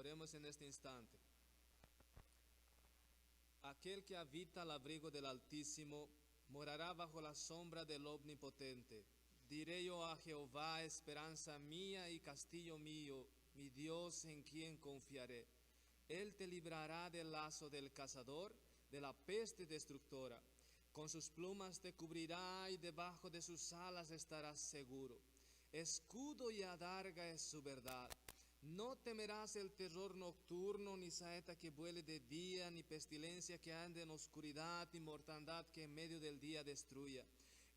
Oremos en este instante. Aquel que habita al abrigo del Altísimo morará bajo la sombra del Omnipotente. Diré yo a Jehová, esperanza mía y castillo mío, mi Dios en quien confiaré. Él te librará del lazo del cazador, de la peste destructora. Con sus plumas te cubrirá y debajo de sus alas estarás seguro. Escudo y adarga es su verdad. No temerás el terror nocturno, ni saeta que vuele de día, ni pestilencia que ande en oscuridad, ni mortandad que en medio del día destruya.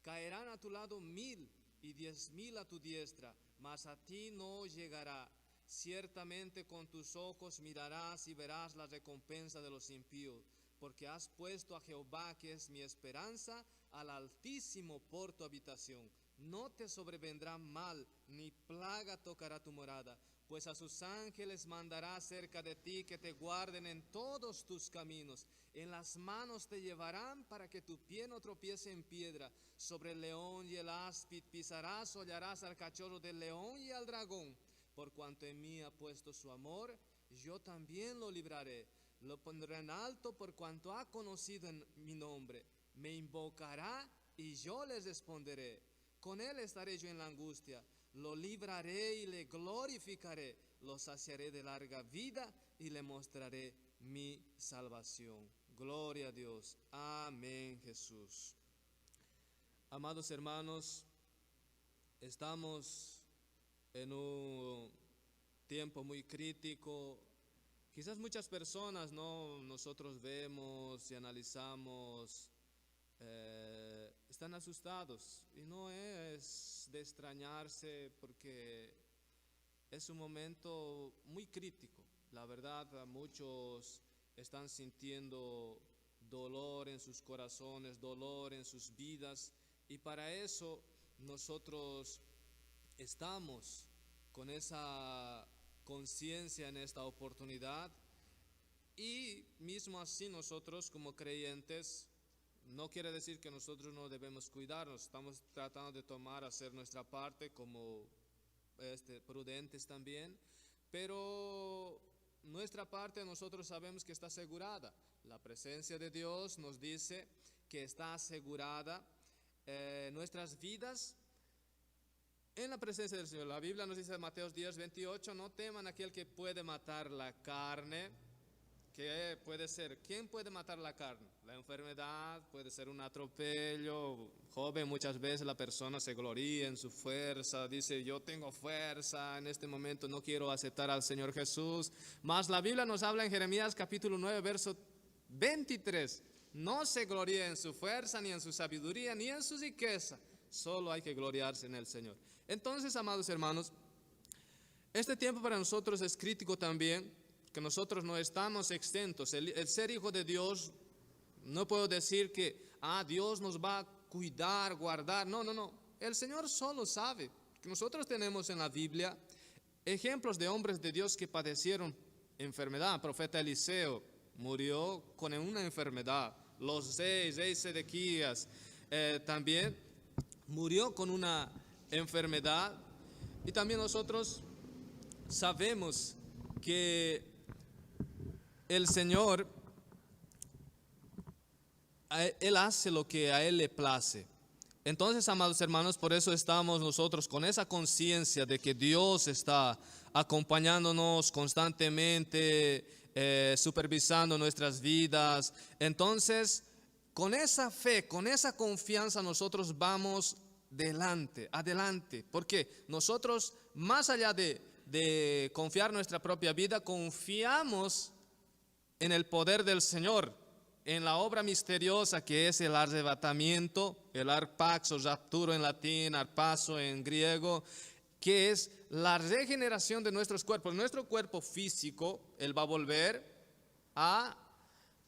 Caerán a tu lado 1000 y 10,000 a tu diestra, mas a ti no llegará. Ciertamente con tus ojos mirarás y verás la recompensa de los impíos, porque has puesto a Jehová, que es mi esperanza, al Altísimo por tu habitación. No te sobrevendrá mal, ni plaga tocará tu morada, pues a sus ángeles mandará cerca de ti, que te guarden en todos tus caminos. En las manos te llevarán para que tu pie no tropiece en piedra. Sobre el león y el áspid pisarás, hollarás al cachorro del león y al dragón. Por cuanto en mí ha puesto su amor, yo también lo libraré. Lo pondré en alto por cuanto ha conocido en mi nombre. Me invocará y yo les responderé. Con él estaré yo en la angustia. Lo libraré y le glorificaré. Lo saciaré de larga vida y le mostraré mi salvación. Gloria a Dios. Amén, Jesús. Amados hermanos, estamos en un tiempo muy crítico. Quizás muchas personas, nosotros vemos y analizamos, están asustados, y no es de extrañarse, porque es un momento muy crítico. La verdad, muchos están sintiendo dolor en sus corazones, dolor en sus vidas, y para eso nosotros estamos con esa conciencia en esta oportunidad. Y mismo así nosotros como creyentes, no quiere decir que nosotros no debemos cuidarnos. Estamos tratando de hacer nuestra parte como prudentes también, pero nuestra parte nosotros sabemos que está asegurada. La presencia de Dios nos dice que está asegurada nuestras vidas en la presencia del Señor. La Biblia nos dice en Mateo 10:28, no teman aquel que puede matar la carne. ¿Qué puede ser? ¿Quién puede matar la carne? La enfermedad, puede ser un atropello. Joven, muchas veces la persona se gloría en su fuerza, dice yo tengo fuerza, en este momento no quiero aceptar al Señor Jesús. Mas la Biblia nos habla en Jeremías capítulo 9, verso 23. No se gloríe en su fuerza, ni en su sabiduría, ni en su riqueza. Solo hay que gloriarse en el Señor. Entonces, amados hermanos, este tiempo para nosotros es crítico también, que nosotros no estamos exentos. El ser hijo de Dios, no puedo decir que Dios nos va a cuidar, guardar. No. El Señor solo sabe. Que nosotros tenemos en la Biblia ejemplos de hombres de Dios que padecieron enfermedad. El profeta Eliseo murió con una enfermedad. Los reyes Sedequías también murió con una enfermedad. Y también nosotros sabemos que el Señor, Él hace lo que a Él le place. Entonces, amados hermanos, por eso estamos nosotros con esa conciencia de que Dios está acompañándonos constantemente, supervisando nuestras vidas. Entonces, con esa fe, con esa confianza, nosotros vamos adelante, porque nosotros, más allá de confiar nuestra propia vida, confiamos en el poder del Señor, en la obra misteriosa que es el arrebatamiento, el arpaxo, rapturo en latín, arpazo en griego, que es la regeneración de nuestros cuerpos. Nuestro cuerpo físico, Él va a volver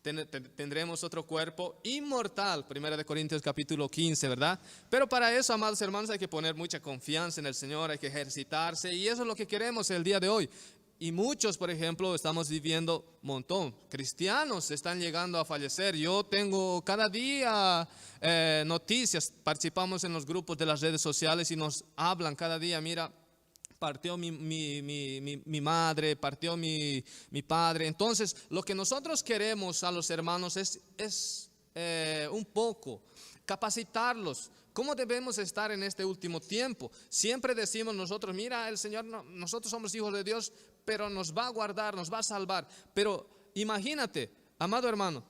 tendremos otro cuerpo inmortal, 1 Corintios capítulo 15, ¿verdad? Pero para eso, amados hermanos, hay que poner mucha confianza en el Señor, hay que ejercitarse, y eso es lo que queremos el día de hoy. Y muchos, por ejemplo, estamos viviendo un montón. Cristianos están llegando a fallecer. Yo tengo cada día noticias, participamos en los grupos de las redes sociales y nos hablan cada día, mira, partió mi madre, partió mi padre. Entonces, lo que nosotros queremos a los hermanos es un poco capacitarlos. ¿Cómo debemos estar en este último tiempo? Siempre decimos nosotros, mira, el Señor, nosotros somos hijos de Dios, pero nos va a guardar, nos va a salvar. Pero imagínate, amado hermano,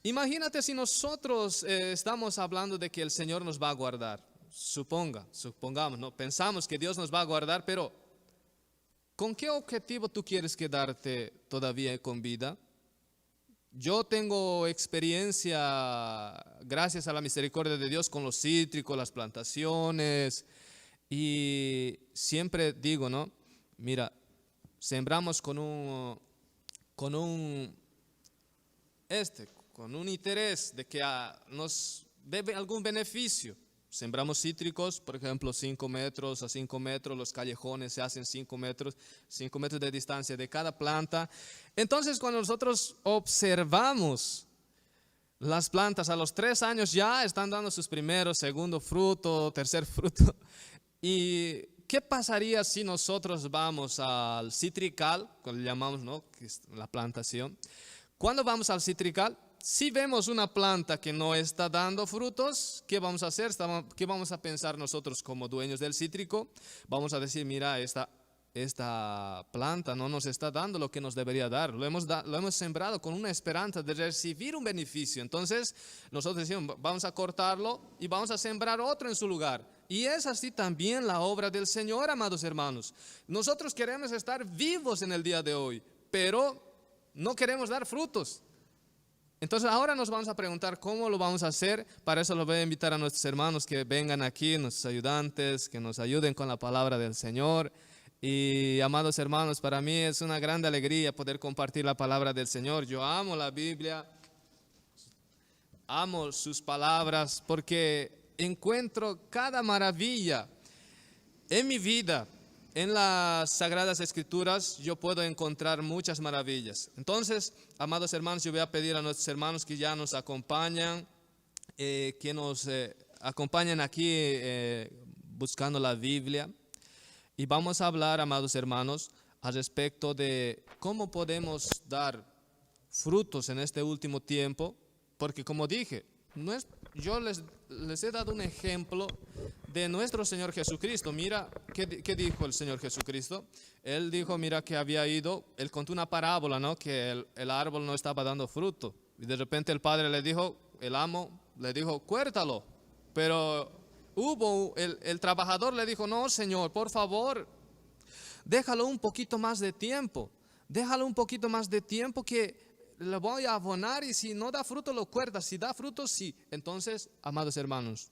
imagínate si nosotros estamos hablando de que el Señor nos va a guardar. Supongamos, ¿no? Pensamos que Dios nos va a guardar, pero ¿con qué objetivo tú quieres quedarte todavía con vida? Yo tengo experiencia, gracias a la misericordia de Dios, con los cítricos, las plantaciones, y siempre digo, ¿no? Mira, sembramos con un interés de que nos dé algún beneficio. Sembramos cítricos, por ejemplo, 5 metros a 5 metros, los callejones se hacen 5 metros de distancia de cada planta. Entonces, cuando nosotros observamos las plantas, a los 3 años ya están dando sus primeros, segundo fruto, tercer fruto. ¿Y qué pasaría si nosotros vamos al citrical, como le llamamos, ¿no? Que es la plantación? Cuando vamos al citrical, si vemos una planta que no está dando frutos, ¿qué vamos a hacer? ¿Qué vamos a pensar nosotros como dueños del cítrico? Vamos a decir, mira, esta planta no nos está dando lo que nos debería dar. Lo hemos sembrado con una esperanza de recibir un beneficio. Entonces, nosotros decimos, vamos a cortarlo y vamos a sembrar otro en su lugar. Y es así también la obra del Señor, amados hermanos. Nosotros queremos estar vivos en el día de hoy, pero no queremos dar frutos. Entonces ahora nos vamos a preguntar cómo lo vamos a hacer. Para eso los voy a invitar a nuestros hermanos que vengan aquí, nuestros ayudantes, que nos ayuden con la palabra del Señor. Y amados hermanos, para mí es una gran alegría poder compartir la palabra del Señor. Yo amo la Biblia, amo sus palabras porque encuentro cada maravilla en mi vida. En las Sagradas Escrituras yo puedo encontrar muchas maravillas. Entonces, amados hermanos, yo voy a pedir a nuestros hermanos que ya nos acompañan, que nos acompañen aquí buscando la Biblia. Y vamos a hablar, amados hermanos, al respecto de cómo podemos dar frutos en este último tiempo. Porque como dije, yo les he dado un ejemplo de nuestro Señor Jesucristo. Mira, ¿qué dijo el Señor Jesucristo? Él dijo, mira que había ido, él contó una parábola, ¿no? Que el árbol no estaba dando fruto. Y de repente el padre le dijo, el amo le dijo, cuértalo. Pero el trabajador le dijo, no, Señor, por favor, déjalo un poquito más de tiempo. Déjalo un poquito más de tiempo que le voy a abonar y si no da fruto lo cuerdas, si da fruto sí. Entonces, amados hermanos,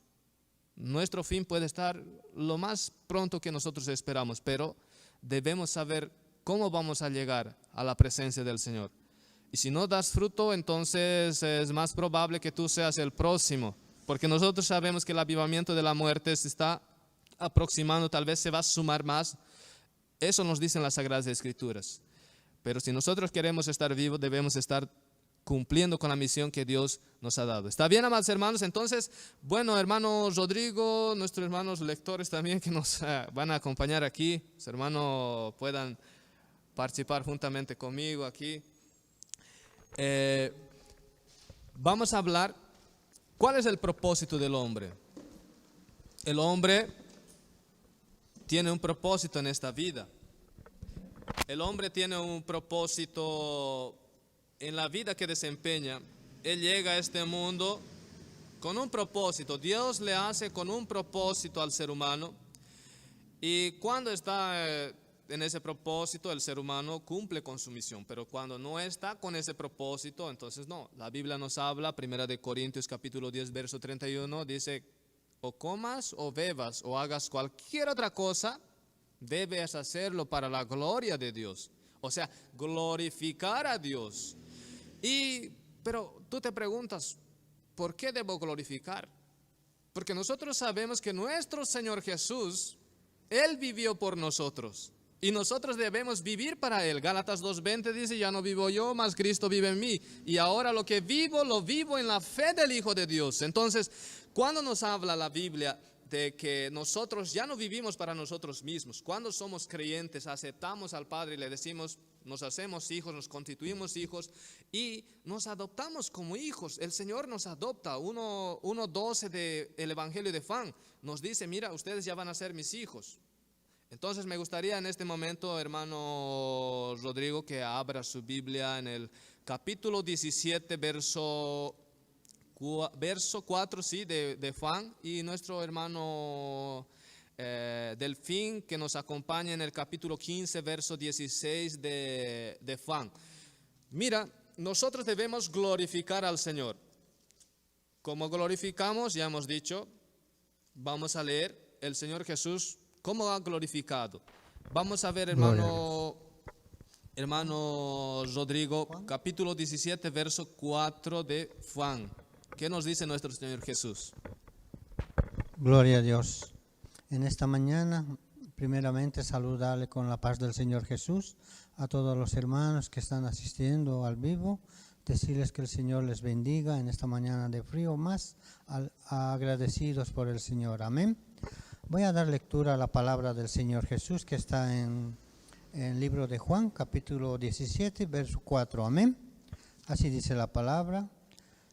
nuestro fin puede estar lo más pronto que nosotros esperamos, pero debemos saber cómo vamos a llegar a la presencia del Señor. Y si no das fruto, entonces es más probable que tú seas el próximo, porque nosotros sabemos que el avivamiento de la muerte se está aproximando, tal vez se va a sumar más. Eso nos dicen las Sagradas Escrituras. Pero si nosotros queremos estar vivos, debemos estar cumpliendo con la misión que Dios nos ha dado. ¿Está bien, amados hermanos? Entonces, bueno, hermano Rodrigo, nuestros hermanos lectores también que nos van a acompañar aquí, los hermanos puedan participar juntamente conmigo aquí. Vamos a hablar, ¿cuál es el propósito del hombre? El hombre tiene un propósito en esta vida. El hombre tiene un propósito en la vida que desempeña. Él llega a este mundo con un propósito. Dios le hace con un propósito al ser humano. Y cuando está en ese propósito, el ser humano cumple con su misión. Pero cuando no está con ese propósito, entonces no. La Biblia nos habla, 1 Corintios capítulo 10, verso 31, dice, o comas o bebas o hagas cualquier otra cosa, debes hacerlo para la gloria de Dios. O sea, glorificar a Dios. Pero tú te preguntas, ¿por qué debo glorificar? Porque nosotros sabemos que nuestro Señor Jesús, Él vivió por nosotros. Y nosotros debemos vivir para Él. Gálatas 2:20 dice, ya no vivo yo, mas Cristo vive en mí. Y ahora lo que vivo, lo vivo en la fe del Hijo de Dios. Entonces, cuando nos habla la Biblia de que nosotros ya no vivimos para nosotros mismos. Cuando somos creyentes, aceptamos al Padre y le decimos, nos hacemos hijos, nos constituimos hijos y nos adoptamos como hijos. El Señor nos adopta. 1:12 del Evangelio de Juan nos dice, mira, ustedes ya van a ser mis hijos. Entonces me gustaría en este momento, hermano Rodrigo, que abra su Biblia en el capítulo 17, verso 4, sí, de Juan, y nuestro hermano Delfín, que nos acompaña en el capítulo 15, verso 16 de Juan. Mira, nosotros debemos glorificar al Señor. Como glorificamos, ya hemos dicho, vamos a leer el Señor Jesús, cómo ha glorificado. Vamos a ver, hermano Rodrigo, capítulo 17, verso 4 de Juan. ¿Qué nos dice nuestro Señor Jesús? Gloria a Dios. En esta mañana, primeramente, saludarle con la paz del Señor Jesús a todos los hermanos que están asistiendo al vivo, decirles que el Señor les bendiga en esta mañana de frío, más agradecidos por el Señor. Amén. Voy a dar lectura a la palabra del Señor Jesús que está en el libro de Juan, capítulo 17, verso 4. Amén. Así dice la palabra.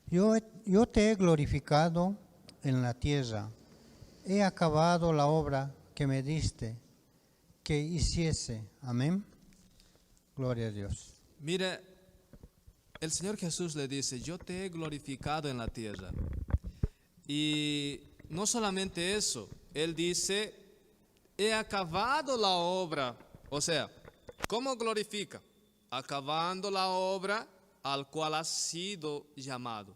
Yo te he glorificado en la tierra, he acabado la obra que me diste, que hiciese. Amén. Gloria a Dios. Mire, el Señor Jesús le dice, yo te he glorificado en la tierra. Y no solamente eso, Él dice, he acabado la obra. O sea, ¿cómo glorifica? Acabando la obra al cual ha sido llamado.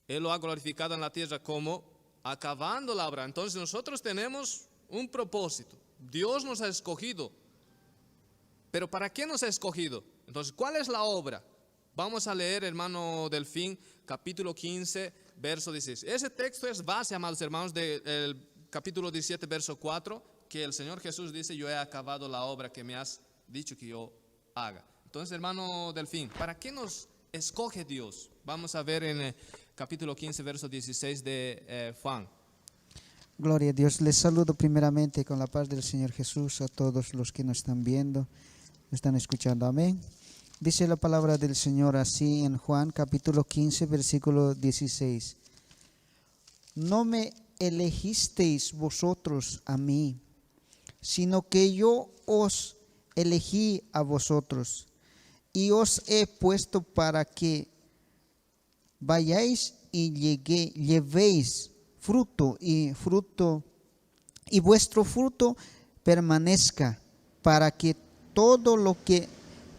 Él lo ha glorificado en la tierra como acabando la obra. Entonces nosotros tenemos un propósito. Dios nos ha escogido. ¿Pero para qué nos ha escogido? Entonces, ¿cuál es la obra? Vamos a leer, hermano Delfín, capítulo 15, verso 16. Ese texto es base, amados hermanos, del capítulo 17, verso 4, que el Señor Jesús dice, yo he acabado la obra que me has dicho que yo haga. Entonces, hermano Delfín, ¿para qué nos escoge Dios? Vamos a ver en el capítulo 15, verso 16 de Juan. Gloria a Dios. Les saludo primeramente con la paz del Señor Jesús a todos los que nos están viendo, nos están escuchando. Amén. Dice la palabra del Señor así en Juan, capítulo 15, versículo 16. No me elegisteis vosotros a mí, sino que yo os elegí a vosotros y os he puesto para que vayáis y llevéis fruto y vuestro fruto permanezca, para que todo lo que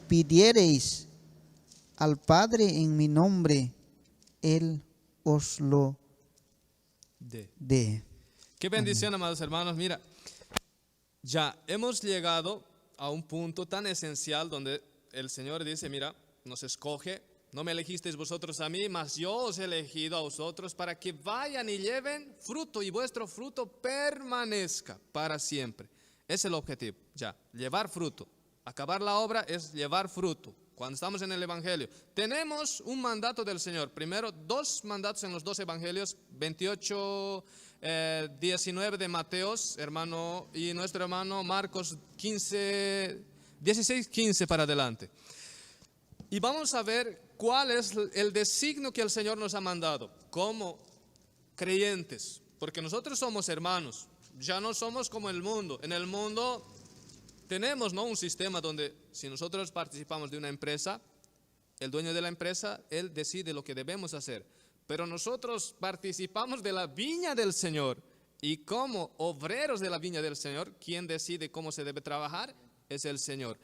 pidiereis al Padre en mi nombre, Él os lo dé. Qué bendición, amados hermanos. Mira, ya hemos llegado a un punto tan esencial donde el Señor dice, mira, nos escoge, no me elegisteis vosotros a mí, mas yo os he elegido a vosotros para que vayan y lleven fruto y vuestro fruto permanezca para siempre. Es el objetivo, ya, llevar fruto. Acabar la obra es llevar fruto. Cuando estamos en el Evangelio, tenemos un mandato del Señor. Primero, 2 mandatos en los 2 Evangelios, 28, 19 de Mateos, hermano, y nuestro hermano Marcos 15, 16, 15 para adelante. Y vamos a ver cuál es el designio que el Señor nos ha mandado como creyentes, porque nosotros somos hermanos, ya no somos como el mundo. En el mundo tenemos, ¿no?, un sistema donde si nosotros participamos de una empresa, el dueño de la empresa, él decide lo que debemos hacer. Pero nosotros participamos de la viña del Señor y como obreros de la viña del Señor, quien decide cómo se debe trabajar es el Señor.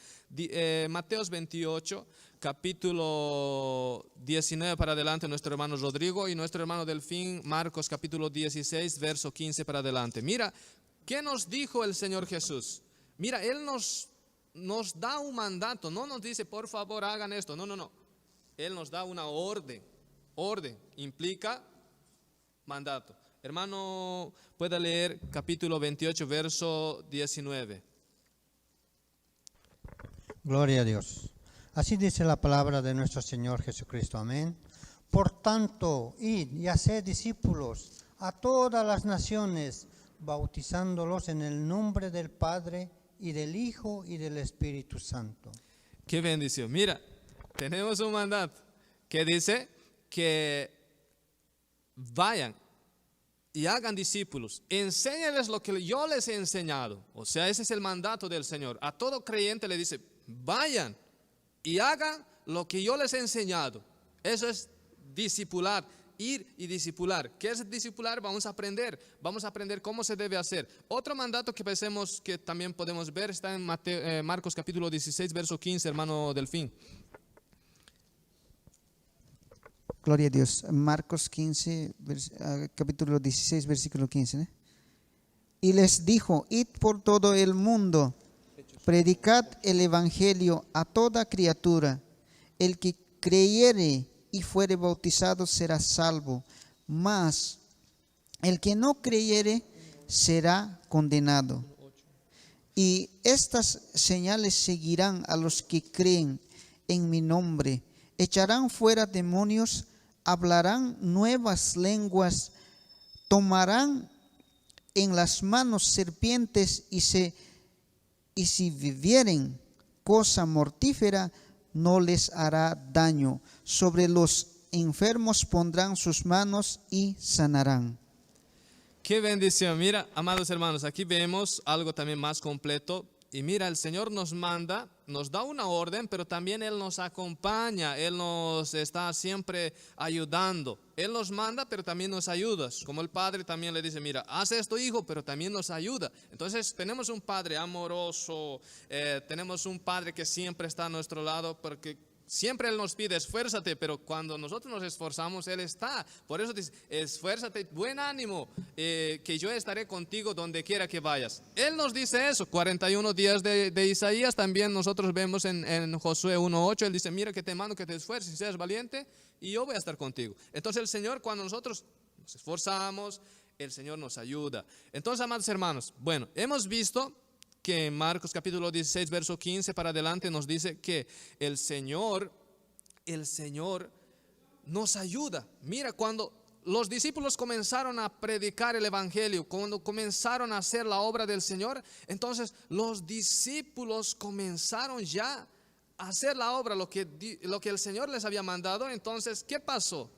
Mateos 28, capítulo 19 para adelante, nuestro hermano Rodrigo, y nuestro hermano Delfín, Marcos capítulo 16, verso 15 para adelante. Mira, ¿qué nos dijo el Señor Jesús? Mira, Él nos da un mandato, no nos dice, por favor, hagan esto. No. Él nos da una orden. Orden implica mandato. Hermano, puede leer capítulo 28, verso 19. Gloria a Dios. Así dice la palabra de nuestro Señor Jesucristo. Amén. Por tanto, id y haced discípulos a todas las naciones, bautizándolos en el nombre del Padre y del Hijo y del Espíritu Santo. Qué bendición. Mira, tenemos un mandato que dice que vayan y hagan discípulos, enséñales lo que yo les he enseñado. O sea, ese es el mandato del Señor. A todo creyente le dice, vayan y hagan lo que yo les he enseñado. Eso es discipular, ir y discipular. ¿Qué es discipular? Vamos a aprender cómo se debe hacer. Otro mandato que pensemos que también podemos ver está en Marcos capítulo 16, verso 15, hermano Delfín. Gloria a Dios. Marcos 15, capítulo 16, versículo 15. ¿eh? Y les dijo, id por todo el mundo, predicad el evangelio a toda criatura. El que creyere y fuere bautizado será salvo, mas el que no creyere será condenado. Y estas señales seguirán a los que creen en mi nombre. Echarán fuera demonios, hablarán nuevas lenguas, tomarán en las manos serpientes y si vivieren cosa mortífera, no les hará daño. Sobre los enfermos pondrán sus manos y sanarán. Qué bendición. Mira, amados hermanos, aquí vemos algo también más completo. Y mira, el Señor nos manda, nos da una orden, pero también Él nos acompaña, Él nos está siempre ayudando. Él nos manda, pero también nos ayuda. Como el Padre también le dice, mira, haz esto, hijo, pero también nos ayuda. Entonces tenemos un Padre amoroso, tenemos un Padre que siempre está a nuestro lado, porque siempre Él nos pide, esfuérzate, pero cuando nosotros nos esforzamos, Él está. Por eso dice, esfuérzate, buen ánimo, que yo estaré contigo donde quiera que vayas. Él nos dice eso, 41 días de Isaías, también nosotros vemos en Josué 1:8, Él dice, mira que te mando que te esfuerces y seas valiente, y yo voy a estar contigo. Entonces el Señor, cuando nosotros nos esforzamos, el Señor nos ayuda. Entonces, amados hermanos, bueno, hemos visto que en Marcos capítulo 16, verso 15 para adelante nos dice que el Señor nos ayuda. Mira, cuando los discípulos comenzaron a predicar el evangelio, cuando comenzaron a hacer la obra del Señor, entonces los discípulos comenzaron ya a hacer la obra, lo que el Señor les había mandado. Entonces, ¿qué pasó?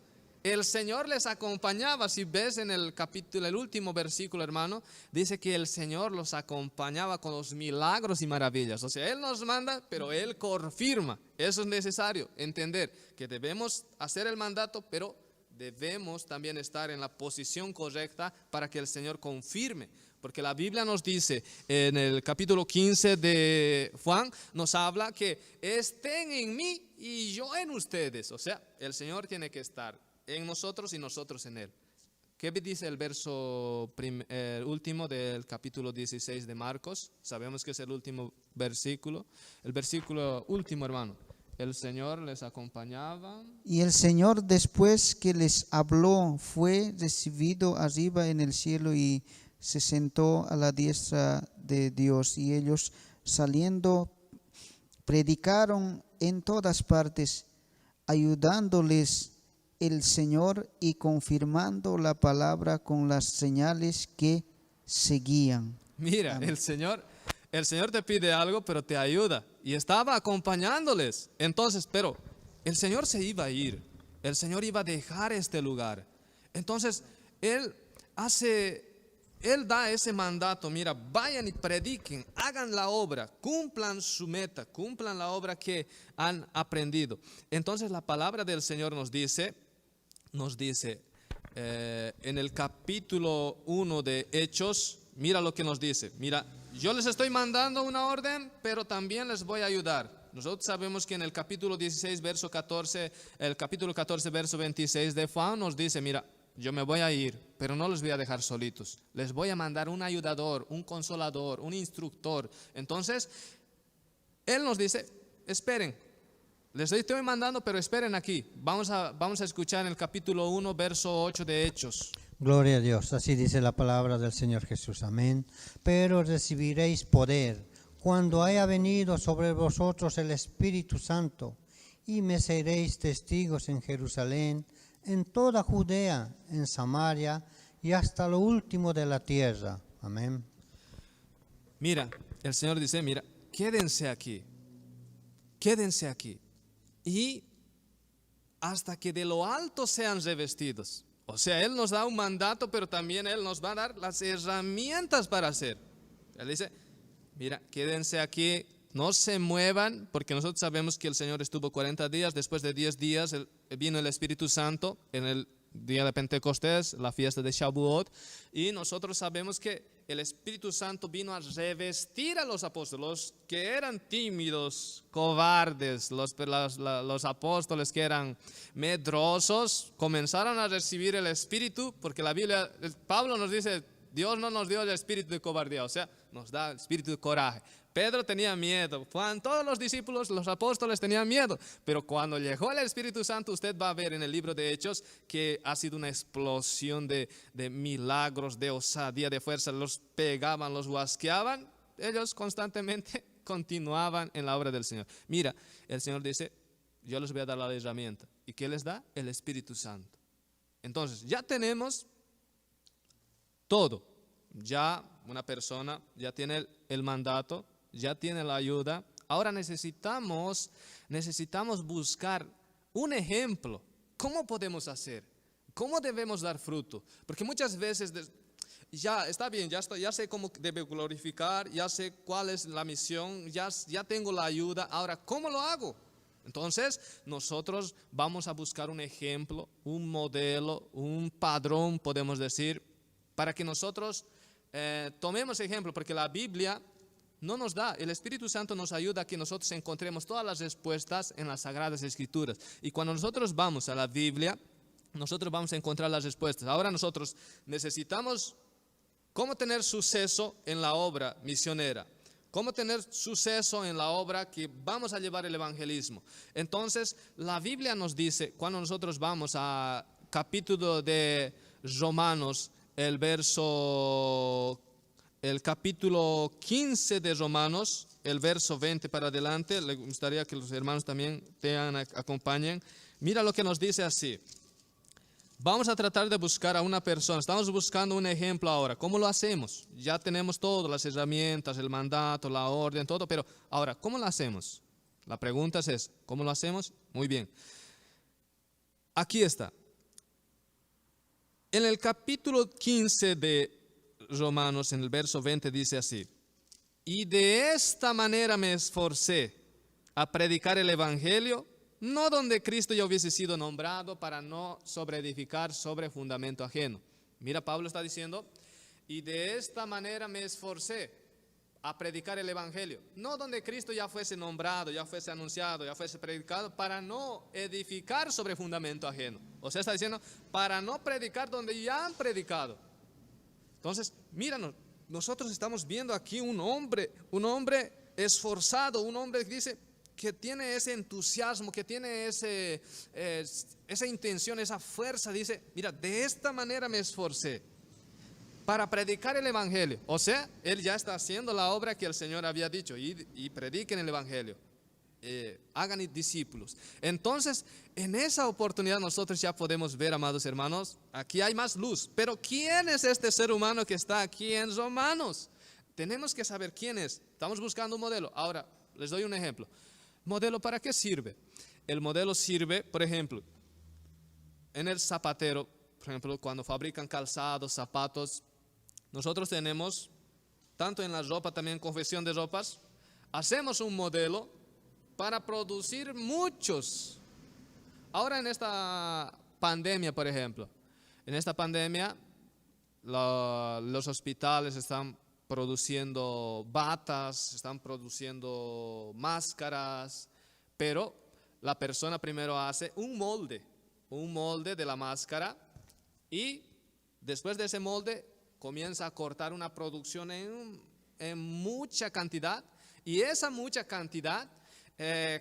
El Señor les acompañaba. Si ves en el capítulo, el último versículo, hermano, dice que el Señor los acompañaba con los milagros y maravillas. O sea, Él nos manda, pero Él confirma. Eso es necesario entender, que debemos hacer el mandato, pero debemos también estar en la posición correcta para que el Señor confirme. Porque la Biblia nos dice en el capítulo 15 de Juan, nos habla que estén en mí y yo en ustedes. O sea, el Señor tiene que estar en nosotros y nosotros en Él. ¿Qué dice el verso último del capítulo 16 de Marcos? Sabemos que es el último versículo. El versículo último, hermano. El Señor les acompañaba. Y el Señor, después que les habló, fue recibido arriba en el cielo y se sentó a la diestra de Dios. Y ellos, saliendo, predicaron en todas partes, ayudándoles el Señor y confirmando la palabra con las señales que seguían. Mira, el Señor te pide algo, pero te ayuda. Y estaba acompañándoles. Entonces, pero el Señor se iba a ir. El Señor iba a dejar este lugar. Entonces, Él da ese mandato. Mira, vayan y prediquen, hagan la obra, cumplan su meta, cumplan la obra que han aprendido. Entonces, la palabra del Señor nos dice en el capítulo 1 de Hechos, mira lo que nos dice. Mira, yo les estoy mandando una orden, pero también les voy a ayudar. Nosotros sabemos que en el capítulo 16, verso 14, el capítulo 14, verso 26 de Juan nos dice, mira, yo me voy a ir, pero no los voy a dejar solitos. Les voy a mandar un ayudador, un consolador, un instructor. Entonces, Él nos dice, esperen. Les estoy mandando, pero esperen aquí. Vamos a escuchar en el capítulo 1, verso 8 de Hechos. Gloria a Dios, así dice la palabra del Señor Jesús, amén. Pero recibiréis poder cuando haya venido sobre vosotros el Espíritu Santo, y me seréis testigos en Jerusalén, en toda Judea, en Samaria y hasta lo último de la tierra. Amén. Mira, el Señor dice, mira, quédense aquí, y hasta que de lo alto sean revestidos. O sea, Él nos da un mandato, pero también Él nos va a dar las herramientas para hacer. Él dice, mira, quédense aquí, no se muevan, porque nosotros sabemos que el Señor estuvo 40 días, después de 10 días vino el Espíritu Santo en el día de Pentecostés, la fiesta de Shavuot, y nosotros sabemos que el Espíritu Santo vino a revestir a los apóstoles, los que eran tímidos, cobardes, los apóstoles que eran medrosos, comenzaron a recibir el Espíritu, porque la Biblia, Pablo nos dice, Dios no nos dio el espíritu de cobardía, o sea, nos da el espíritu de coraje. Pedro tenía miedo, Juan, todos los discípulos, los apóstoles tenían miedo, pero cuando llegó el Espíritu Santo, usted va a ver en el libro de Hechos que ha sido una explosión de milagros, de osadía, de fuerza, los pegaban, los guasqueaban, ellos constantemente continuaban en la obra del Señor. Mira, el Señor dice, yo les voy a dar la herramienta, ¿y qué les da? El Espíritu Santo. Entonces, ya tenemos todo, ya una persona ya tiene el mandato, ya tiene la ayuda. Ahora necesitamos buscar un ejemplo. ¿Cómo podemos hacer? ¿Cómo debemos dar fruto? Porque muchas veces ya está bien, ya sé cómo debo glorificar, ya sé cuál es la misión, ya tengo la ayuda. Ahora, ¿cómo lo hago? Entonces, nosotros vamos a buscar un ejemplo, un modelo, un padrón, podemos decir, para que nosotros tomemos ejemplo, porque la Biblia no nos da, el Espíritu Santo nos ayuda a que nosotros encontremos todas las respuestas en las Sagradas Escrituras. Y cuando nosotros vamos a la Biblia, nosotros vamos a encontrar las respuestas. Ahora nosotros necesitamos cómo tener suceso en la obra misionera, cómo tener suceso en la obra que vamos a llevar el evangelismo. Entonces, la Biblia nos dice, cuando nosotros vamos a capítulo de Romanos, el capítulo 15 de Romanos, el verso 20 para adelante, le gustaría que los hermanos también te acompañen. Mira lo que nos dice así. Vamos a tratar de buscar a una persona, estamos buscando un ejemplo ahora. ¿Cómo lo hacemos? Ya tenemos todas las herramientas, el mandato, la orden, todo, pero ahora, ¿cómo lo hacemos? La pregunta es, ¿cómo lo hacemos? Muy bien. Aquí está. En el capítulo 15 de Romanos, en el verso 20, dice así: y de esta manera me esforcé a predicar el evangelio, no donde Cristo ya hubiese sido nombrado, para no sobreedificar sobre fundamento ajeno. Mira, Pablo está diciendo, y de esta manera me esforcé a predicar el evangelio, no donde Cristo ya fuese nombrado, ya fuese anunciado, ya fuese predicado, para no edificar sobre fundamento ajeno. O sea, está diciendo, para no predicar donde ya han predicado. Entonces, míranos, nosotros estamos viendo aquí un hombre esforzado, un hombre que dice que tiene ese entusiasmo, que tiene esa intención, esa fuerza. Dice, mira, de esta manera me esforcé para predicar el evangelio. O sea, él ya está haciendo la obra que el Señor había dicho, y prediquen el evangelio, hagan discípulos. Entonces, en esa oportunidad nosotros ya podemos ver, amados hermanos, aquí hay más luz. Pero ¿quién es este ser humano que está aquí en Romanos? Tenemos que saber quién es. Estamos buscando un modelo. Ahora, les doy un ejemplo. ¿Modelo para qué sirve? El modelo sirve, por ejemplo, en el zapatero, por ejemplo, cuando fabrican calzados, zapatos. Nosotros tenemos, tanto en la ropa, también en confección de ropas, hacemos un modelo para producir muchos. Ahora en esta pandemia, por ejemplo, en esta pandemia los hospitales están produciendo batas, están produciendo máscaras, pero la persona primero hace un molde de la máscara, y después de ese molde comienza a cortar una producción en mucha cantidad, y esa mucha cantidad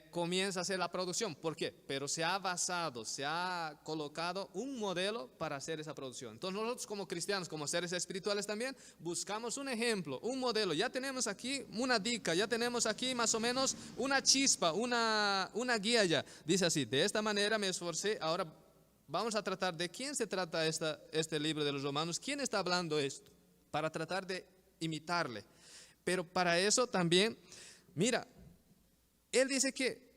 comienza a hacer la producción. ¿Por qué? Pero se ha colocado un modelo para hacer esa producción. Entonces nosotros como cristianos, como seres espirituales también, buscamos un ejemplo, un modelo. Ya tenemos aquí una dica, ya tenemos aquí más o menos una chispa, una guía ya. Dice así, de esta manera me esforcé. Ahora vamos a tratar de quién se trata este libro de los Romanos. ¿Quién está hablando esto? para tratar de imitarle. Pero para eso también, mira, él dice que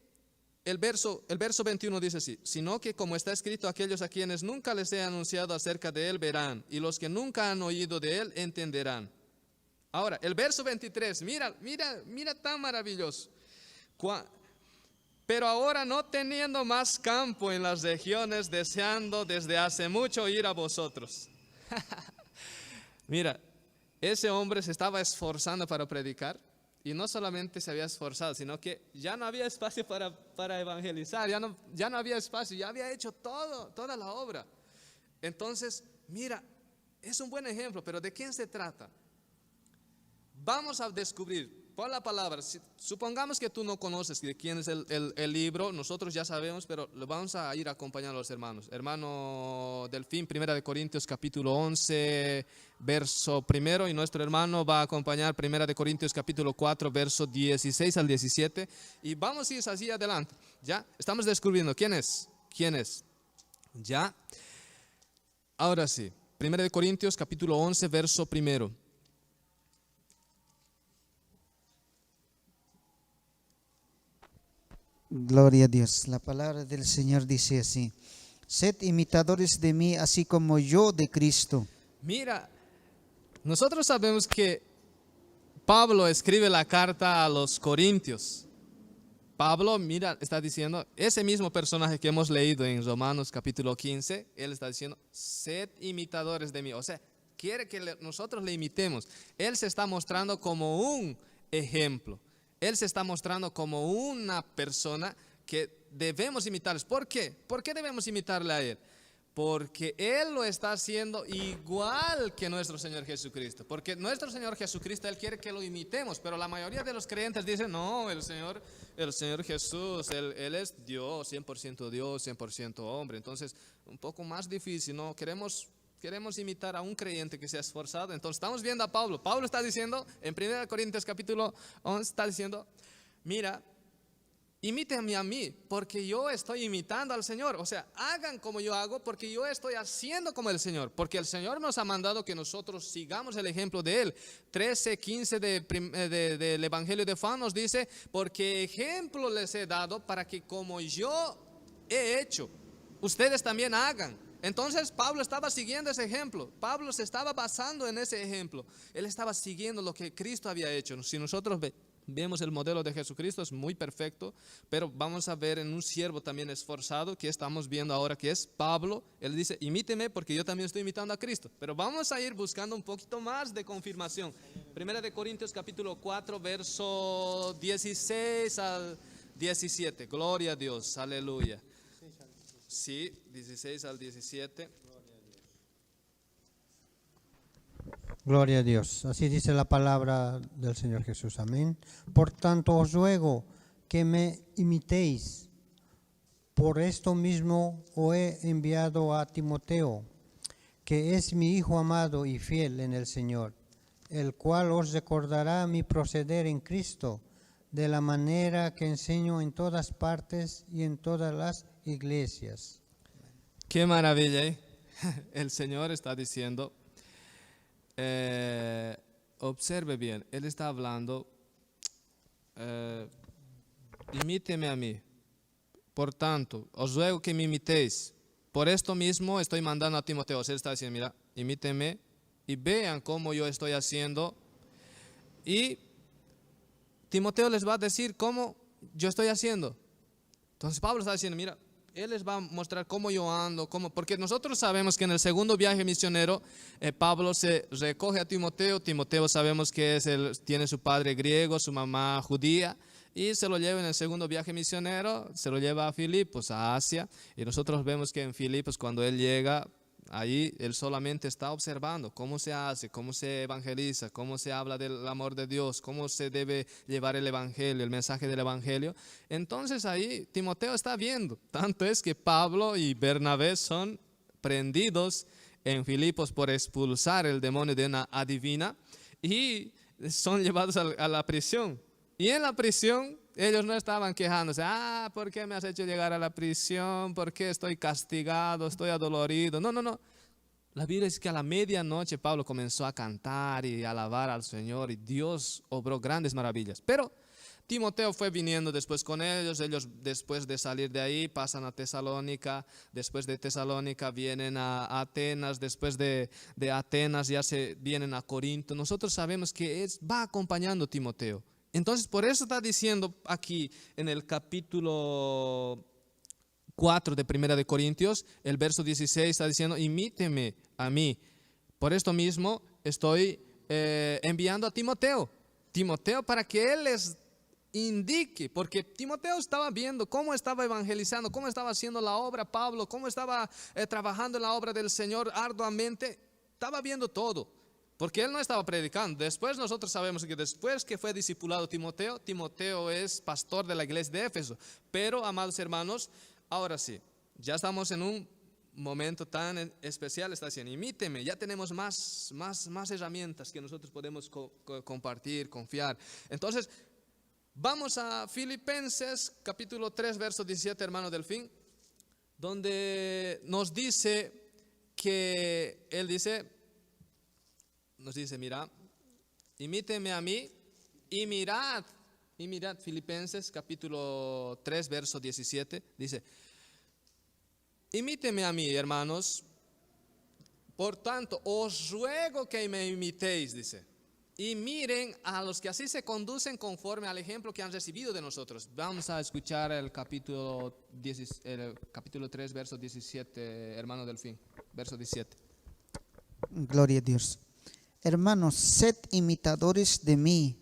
el verso 21 dice así: sino que como está escrito, aquellos a quienes nunca les he anunciado acerca de él verán, y los que nunca han oído de él entenderán. Ahora, el verso 23, mira tan maravilloso. Pero ahora no teniendo más campo en las regiones, deseando desde hace mucho ir a vosotros. Mira, ese hombre se estaba esforzando para predicar. Y no solamente se había esforzado, sino que ya no había espacio para evangelizar, ya no había espacio, ya había hecho toda la obra. Entonces, mira, es un buen ejemplo, pero ¿de quién se trata? Vamos a descubrir por la palabra. Supongamos que tú no conoces de quién es el libro, nosotros ya sabemos, pero lo vamos a ir acompañando a los hermanos. Hermano Delfín, 1 Corintios capítulo 11, verso 1, y nuestro hermano va a acompañar 1 Corintios capítulo 4, verso 16 al 17, y vamos a ir así adelante. Ya estamos descubriendo quién es. Ya. Ahora sí, 1 Corintios capítulo 11, verso 1. Gloria a Dios. La palabra del Señor dice así: sed imitadores de mí, así como yo de Cristo. Mira, nosotros sabemos que Pablo escribe la carta a los Corintios. Pablo, mira, está diciendo, ese mismo personaje que hemos leído en Romanos capítulo 15, él está diciendo, sed imitadores de mí. O sea, quiere que nosotros le imitemos. Él se está mostrando como un ejemplo. Él se está mostrando como una persona que debemos imitarles. ¿Por qué? ¿Por qué debemos imitarle a Él? Porque Él lo está haciendo igual que nuestro Señor Jesucristo. Porque nuestro Señor Jesucristo, Él quiere que lo imitemos. Pero la mayoría de los creyentes dicen, no, el Señor Jesús, Él es Dios, 100% Dios, 100% hombre. Entonces, un poco más difícil, ¿no? Queremos imitar a un creyente que se ha esforzado. Entonces estamos viendo a Pablo. Pablo está diciendo en 1 Corintios capítulo 11, está diciendo, mira, imítenme a mí, porque yo estoy imitando al Señor. O sea, hagan como yo hago, porque yo estoy haciendo como el Señor. Porque el Señor nos ha mandado que nosotros sigamos el ejemplo de Él. 13:15 del Evangelio de Juan nos dice, porque ejemplo les he dado para que como yo he hecho, ustedes también hagan. Entonces Pablo estaba siguiendo ese ejemplo. Pablo se estaba basando en ese ejemplo. Él estaba siguiendo lo que Cristo había hecho. Si nosotros vemos el modelo de Jesucristo, es muy perfecto, pero vamos a ver en un siervo también esforzado que estamos viendo ahora, que es Pablo. Él dice, imíteme porque yo también estoy imitando a Cristo. Pero vamos a ir buscando un poquito más de confirmación. 1 Corintios capítulo 4, verso 16 al 17. Gloria a Dios, aleluya. Sí, 16 al 17. Gloria a Dios. Así dice la palabra del Señor Jesús. Amén. Por tanto os ruego que me imitéis. Por esto mismo os he enviado a Timoteo, que es mi hijo amado y fiel en el Señor, el cual os recordará mi proceder en Cristo, de la manera que enseño en todas partes y en todas las iglesias. Qué maravilla, ¿eh? El Señor está diciendo, observe bien, Él está hablando, imíteme a mí. Por tanto, os ruego que me imitéis. Por esto mismo estoy mandando a Timoteo. Él está diciendo, mira, imíteme y vean cómo yo estoy haciendo. Y Timoteo les va a decir cómo yo estoy haciendo. Entonces Pablo está diciendo, mira, él les va a mostrar cómo yo ando, porque nosotros sabemos que en el segundo viaje misionero, Pablo se recoge a Timoteo. Timoteo sabemos que tiene su padre griego, su mamá judía, y se lo lleva en el segundo viaje misionero, se lo lleva a Filipos, a Asia, y nosotros vemos que en Filipos cuando él llega, ahí él solamente está observando cómo se hace, cómo se evangeliza, cómo se habla del amor de Dios, cómo se debe llevar el evangelio, el mensaje del evangelio. Entonces ahí Timoteo está viendo. Tanto es que Pablo y Bernabé son prendidos en Filipos por expulsar el demonio de una adivina y son llevados a la prisión. Y en la prisión ellos no estaban quejándose, ¿por qué me has hecho llegar a la prisión? ¿Por qué estoy castigado? ¿Estoy adolorido? No. La Biblia dice que a la medianoche Pablo comenzó a cantar y a alabar al Señor y Dios obró grandes maravillas. Pero Timoteo fue viniendo después con ellos después de salir de ahí pasan a Tesalónica, después de Tesalónica vienen a Atenas, después de Atenas ya se vienen a Corinto. Nosotros sabemos que va acompañando Timoteo. Entonces por eso está diciendo aquí en el capítulo 4 de Primera de Corintios, el verso 16 está diciendo, imíteme a mí. Por esto mismo estoy enviando a Timoteo para que él les indique, porque Timoteo estaba viendo cómo estaba evangelizando, cómo estaba haciendo la obra Pablo, cómo estaba trabajando en la obra del Señor arduamente, estaba viendo todo, porque él no estaba predicando. Después nosotros sabemos que después que fue discipulado Timoteo es pastor de la iglesia de Éfeso. Pero, amados hermanos, ahora sí, ya estamos en un momento tan especial, está diciendo, imíteme, ya tenemos más herramientas que nosotros podemos compartir, confiar. Entonces, vamos a Filipenses capítulo 3, verso 17, hermano Delfín, donde nos dice que él nos dice, mira, imíteme a mí y mirad, Filipenses capítulo 3, verso 17, dice, imíteme a mí, hermanos, por tanto, os ruego que me imitéis, dice. Y miren a los que así se conducen conforme al ejemplo que han recibido de nosotros. Vamos a escuchar el capítulo 3, verso 17, hermano Delfín, verso 17. Gloria a Dios. Hermanos, sed imitadores de mí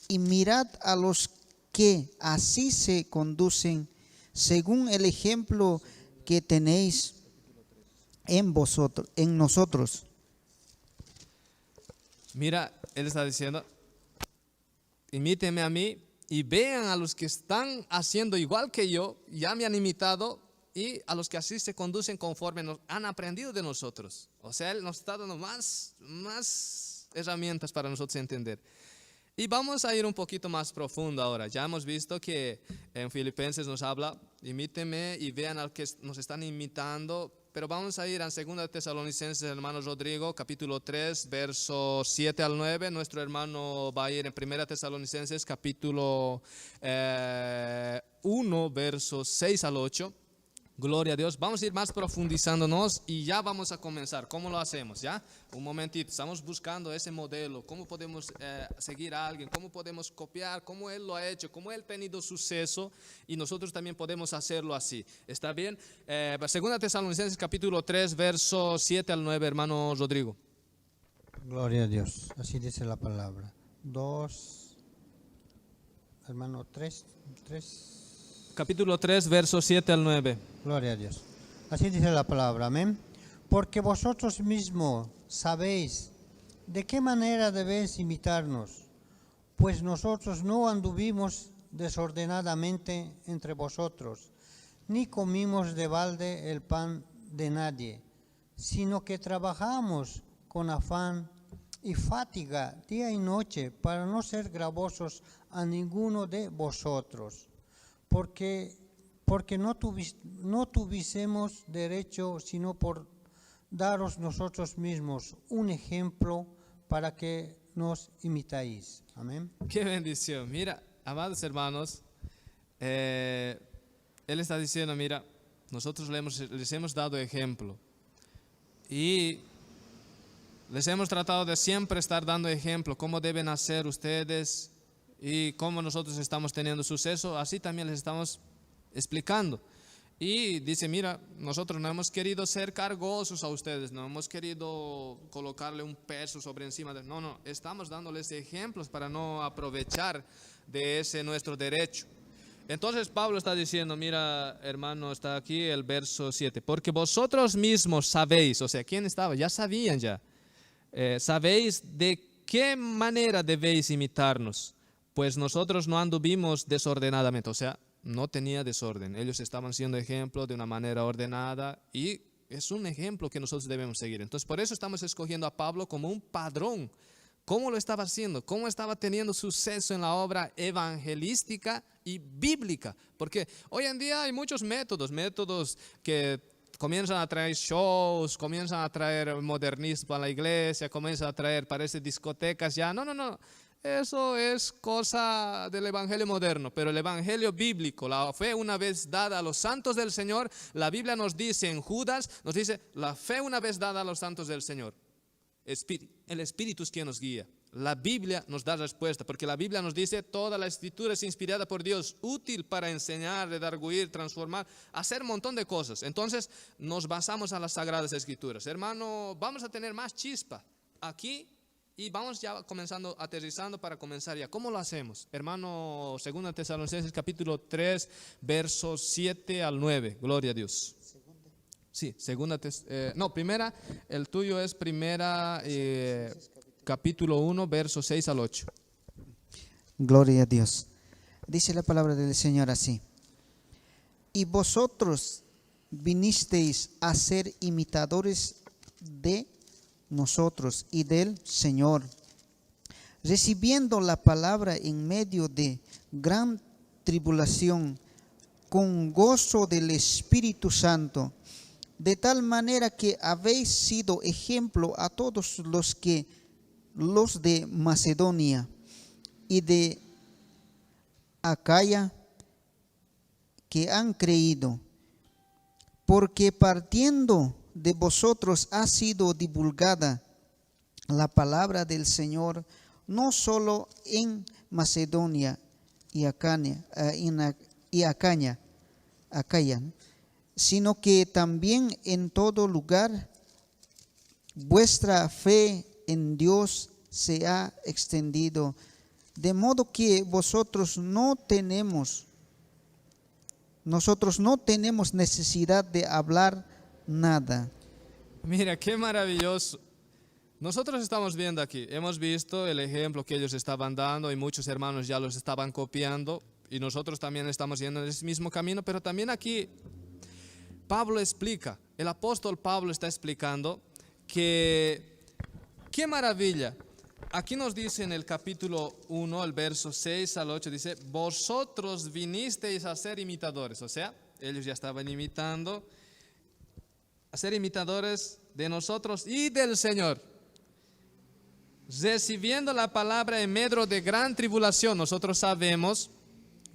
y mirad a los que así se conducen según el ejemplo que tenéis en nosotros. Mira, él está diciendo, imíteme a mí y vean a los que están haciendo igual que yo, ya me han imitado, y a los que así se conducen conforme nos han aprendido de nosotros. O sea, él nos está dando más herramientas para nosotros entender. Y vamos a ir un poquito más profundo ahora. Ya hemos visto que en Filipenses nos habla, imíteme y vean a los que nos están imitando. Pero vamos a ir a 2 Tesalonicenses, hermano Rodrigo, capítulo 3, verso 7 al 9. Nuestro hermano va a ir en 1 Tesalonicenses, capítulo 1, verso 6 al 8. Gloria a Dios. Vamos a ir más profundizándonos y ya vamos a comenzar. ¿Cómo lo hacemos? ¿Ya? Un momentito. Estamos buscando ese modelo. ¿Cómo podemos seguir a alguien? ¿Cómo podemos copiar? ¿Cómo él lo ha hecho? ¿Cómo él ha tenido suceso? Y nosotros también podemos hacerlo así. ¿Está bien? 2 Tesalonicenses capítulo 3, verso 7 al 9, hermano Rodrigo. Gloria a Dios. Así dice la palabra. 2, hermano 3. Capítulo 3, verso 7 al 9. Gloria a Dios. Así dice la palabra, amén. Porque vosotros mismos sabéis de qué manera debéis imitarnos, pues nosotros no anduvimos desordenadamente entre vosotros, ni comimos de balde el pan de nadie, sino que trabajamos con afán y fatiga día y noche para no ser gravosos a ninguno de vosotros. Porque no tuviésemos derecho sino por daros nosotros mismos un ejemplo para que nos imitáis. Amén. Qué bendición. Mira, amados hermanos, él está diciendo, mira, nosotros les hemos dado ejemplo y les hemos tratado de siempre estar dando ejemplo, cómo deben hacer ustedes y cómo nosotros estamos teniendo suceso, así también les estamos explicando. Y dice, mira, nosotros no hemos querido ser cargosos a ustedes, no hemos querido colocarle un peso sobre encima de... No, estamos dándoles ejemplos para no aprovechar de ese nuestro derecho. Entonces Pablo está diciendo, mira, hermano, está aquí el verso 7, porque vosotros mismos sabéis, o sea, ¿quién estaba? Ya sabían ya. Sabéis de qué manera debéis imitarnos. Pues nosotros no anduvimos desordenadamente, o sea, no tenía desorden. Ellos estaban siendo ejemplo de una manera ordenada y es un ejemplo que nosotros debemos seguir. Entonces, por eso estamos escogiendo a Pablo como un padrón. ¿Cómo lo estaba haciendo? ¿Cómo estaba teniendo suceso en la obra evangelística y bíblica? Porque hoy en día hay muchos métodos que comienzan a traer shows, comienzan a traer modernismo a la iglesia, comienzan a traer, parece, discotecas ya. No. Eso es cosa del evangelio moderno, pero el evangelio bíblico, la fe una vez dada a los santos del Señor, la Biblia nos dice en Judas, nos dice, la fe una vez dada a los santos del Señor. El Espíritu es quien nos guía. La Biblia nos da respuesta, porque la Biblia nos dice, toda la escritura es inspirada por Dios, útil para enseñar, redarguir, transformar, hacer un montón de cosas. Entonces nos basamos a las Sagradas Escrituras. Hermano, vamos a tener más chispa aquí. Y vamos ya comenzando, aterrizando para comenzar ya. ¿Cómo lo hacemos? Hermano, 2 Tesalonicenses capítulo 3, versos 7 al 9. Gloria a Dios. Sí, primera, el tuyo es primera, capítulo 1, versos 6 al 8. Gloria a Dios. Dice la palabra del Señor así. Y vosotros vinisteis a ser imitadores de nosotros y del Señor, recibiendo la palabra en medio de gran tribulación, con gozo del Espíritu Santo, de tal manera que habéis sido ejemplo a todos los de Macedonia y de Acaya que han creído, porque partiendo de vosotros ha sido divulgada la palabra del Señor, no solo en Macedonia y Acaya, sino que también en todo lugar vuestra fe en Dios se ha extendido, de modo que nosotros no tenemos necesidad de hablar nada. Mira, qué maravilloso. Nosotros estamos viendo aquí, hemos visto el ejemplo que ellos estaban dando y muchos hermanos ya los estaban copiando y nosotros también estamos yendo en ese mismo camino, pero también aquí Pablo explica, el apóstol Pablo está explicando que, qué maravilla. Aquí nos dice en el capítulo 1, el verso 6 al 8, dice, vosotros vinisteis a ser imitadores, o sea, ellos ya estaban imitando, a ser imitadores de nosotros y del Señor, recibiendo la palabra en medio de gran tribulación. Nosotros sabemos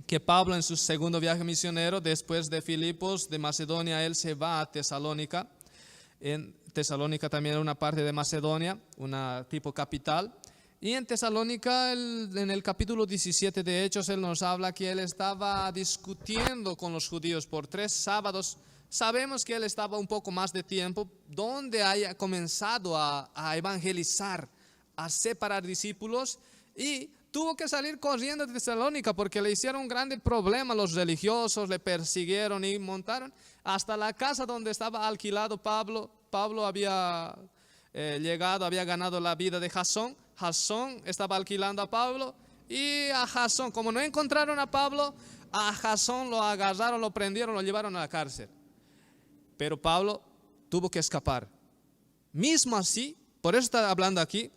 que Pablo en su segundo viaje misionero, después de Filipos, de Macedonia, él se va a Tesalónica. En Tesalónica también era una parte de Macedonia, una tipo capital. Y en Tesalónica, en el capítulo 17 de Hechos, él nos habla que él estaba discutiendo con los judíos por 3 sábados. Sabemos que él estaba un poco más de tiempo, donde haya comenzado a evangelizar, a separar discípulos, y tuvo que salir corriendo de Tesalónica porque le hicieron un grande problema los religiosos, le persiguieron y montaron hasta la casa donde estaba alquilado Pablo. Pablo había llegado, había ganado la vida de Jasón. Jasón estaba alquilando a Pablo y a Jasón, como no encontraron a Pablo, a Jasón lo agarraron, lo prendieron, lo llevaron a la cárcel. Pero Pablo tuvo que escapar. Mismo así, por eso está hablando aquí,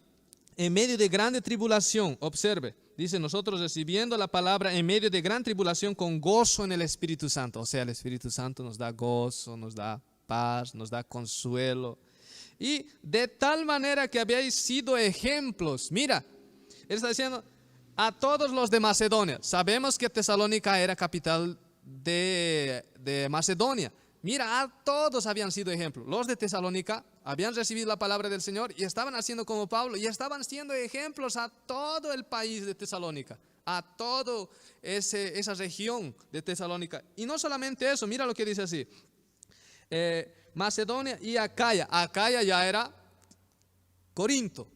en medio de grande tribulación, observe, dice, nosotros recibiendo la palabra en medio de gran tribulación con gozo en el Espíritu Santo. O sea, el Espíritu Santo nos da gozo, nos da paz, nos da consuelo. Y de tal manera que habíais sido ejemplos. Mira, él está diciendo a todos los de Macedonia. Sabemos que Tesalónica era capital de Macedonia. Mira, a todos habían sido ejemplos. Los de Tesalónica habían recibido la palabra del Señor y estaban haciendo como Pablo y estaban siendo ejemplos a todo el país de Tesalónica, a toda esa región de Tesalónica. Y no solamente eso, mira lo que dice así. Macedonia y Acaya. Acaya ya era Corinto,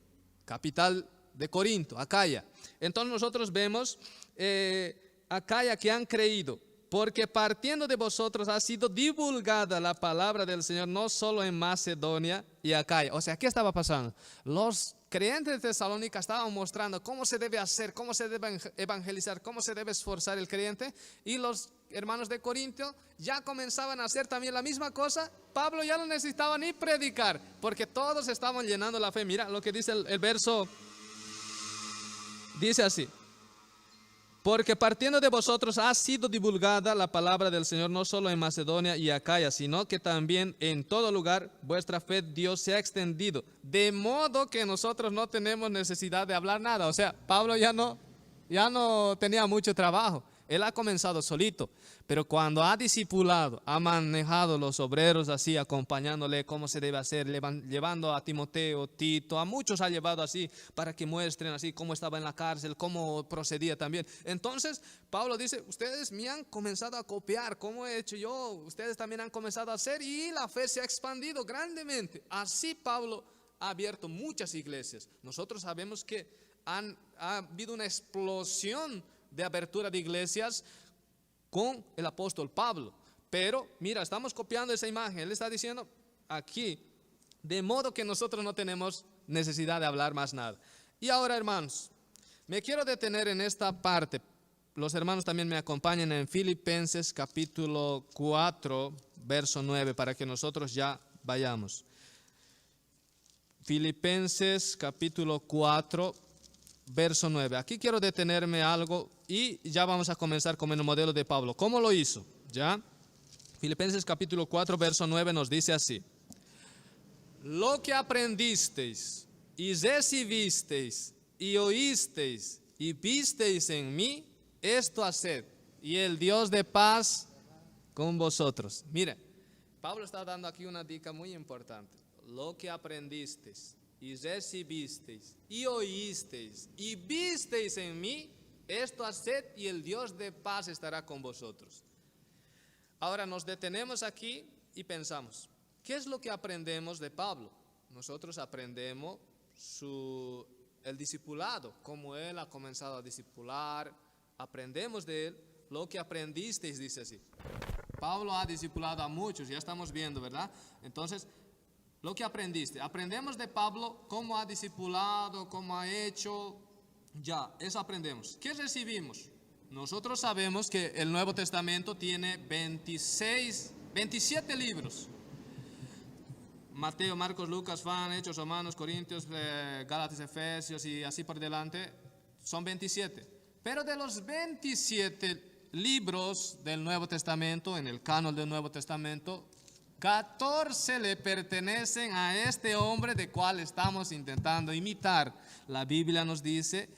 capital de Corinto, Acaya. Entonces nosotros vemos Acaya que han creído. Porque partiendo de vosotros ha sido divulgada la palabra del Señor, no solo en Macedonia y Acaya. O sea, ¿qué estaba pasando? Los creyentes de Tesalónica estaban mostrando cómo se debe hacer, cómo se debe evangelizar, cómo se debe esforzar el creyente. Y los hermanos de Corinto ya comenzaban a hacer también la misma cosa. Pablo ya no necesitaba ni predicar, porque todos estaban llenando la fe. Mira lo que dice el verso, dice así. Porque partiendo de vosotros ha sido divulgada la palabra del Señor no solo en Macedonia y Acaya, sino que también en todo lugar vuestra fe Dios se ha extendido, de modo que nosotros no tenemos necesidad de hablar nada. O sea, Pablo ya no tenía mucho trabajo. Él ha comenzado solito, pero cuando ha discipulado, ha manejado los obreros así, acompañándole cómo se debe hacer, llevando a Timoteo, Tito, a muchos ha llevado así para que muestren así cómo estaba en la cárcel, cómo procedía también. Entonces Pablo dice, ustedes me han comenzado a copiar, como he hecho yo, ustedes también han comenzado a hacer y la fe se ha expandido grandemente. Así Pablo ha abierto muchas iglesias. Nosotros sabemos que ha habido una explosión de apertura de iglesias con el apóstol Pablo. Pero mira, estamos copiando esa imagen. Él está diciendo aquí, de modo que nosotros no tenemos necesidad de hablar más nada. Y ahora, hermanos, me quiero detener en esta parte. Los hermanos también me acompañan en Filipenses capítulo 4, verso 9, para que nosotros ya vayamos. Filipenses capítulo 4, verso 9. Aquí quiero detenerme algo y ya vamos a comenzar con el modelo de Pablo. ¿Cómo lo hizo? ¿Ya? Filipenses capítulo 4, verso 9 nos dice así. Lo que aprendisteis y recibisteis y oísteis y visteis en mí, esto haced, y el Dios de paz con vosotros. Mire, Pablo está dando aquí una dica muy importante. Lo que aprendisteis y recibisteis y oísteis y visteis en mí, esto haced y el Dios de paz estará con vosotros. Ahora nos detenemos aquí y pensamos, ¿qué es lo que aprendemos de Pablo? Nosotros aprendemos el discipulado, cómo él ha comenzado a discipular, aprendemos de él, lo que aprendisteis, dice así. Pablo ha discipulado a muchos, ya estamos viendo, ¿verdad? Entonces, lo que aprendiste, aprendemos de Pablo cómo ha discipulado, cómo ha hecho, ya, eso aprendemos. ¿Qué recibimos? Nosotros sabemos que el Nuevo Testamento tiene 27 libros. Mateo, Marcos, Lucas, Juan, Hechos, Romanos, Corintios, Gálatas, Efesios y así por delante, son 27. Pero de los 27 libros del Nuevo Testamento, en el canon del Nuevo Testamento, 14 le pertenecen a este hombre de cual estamos intentando imitar. La Biblia nos dice,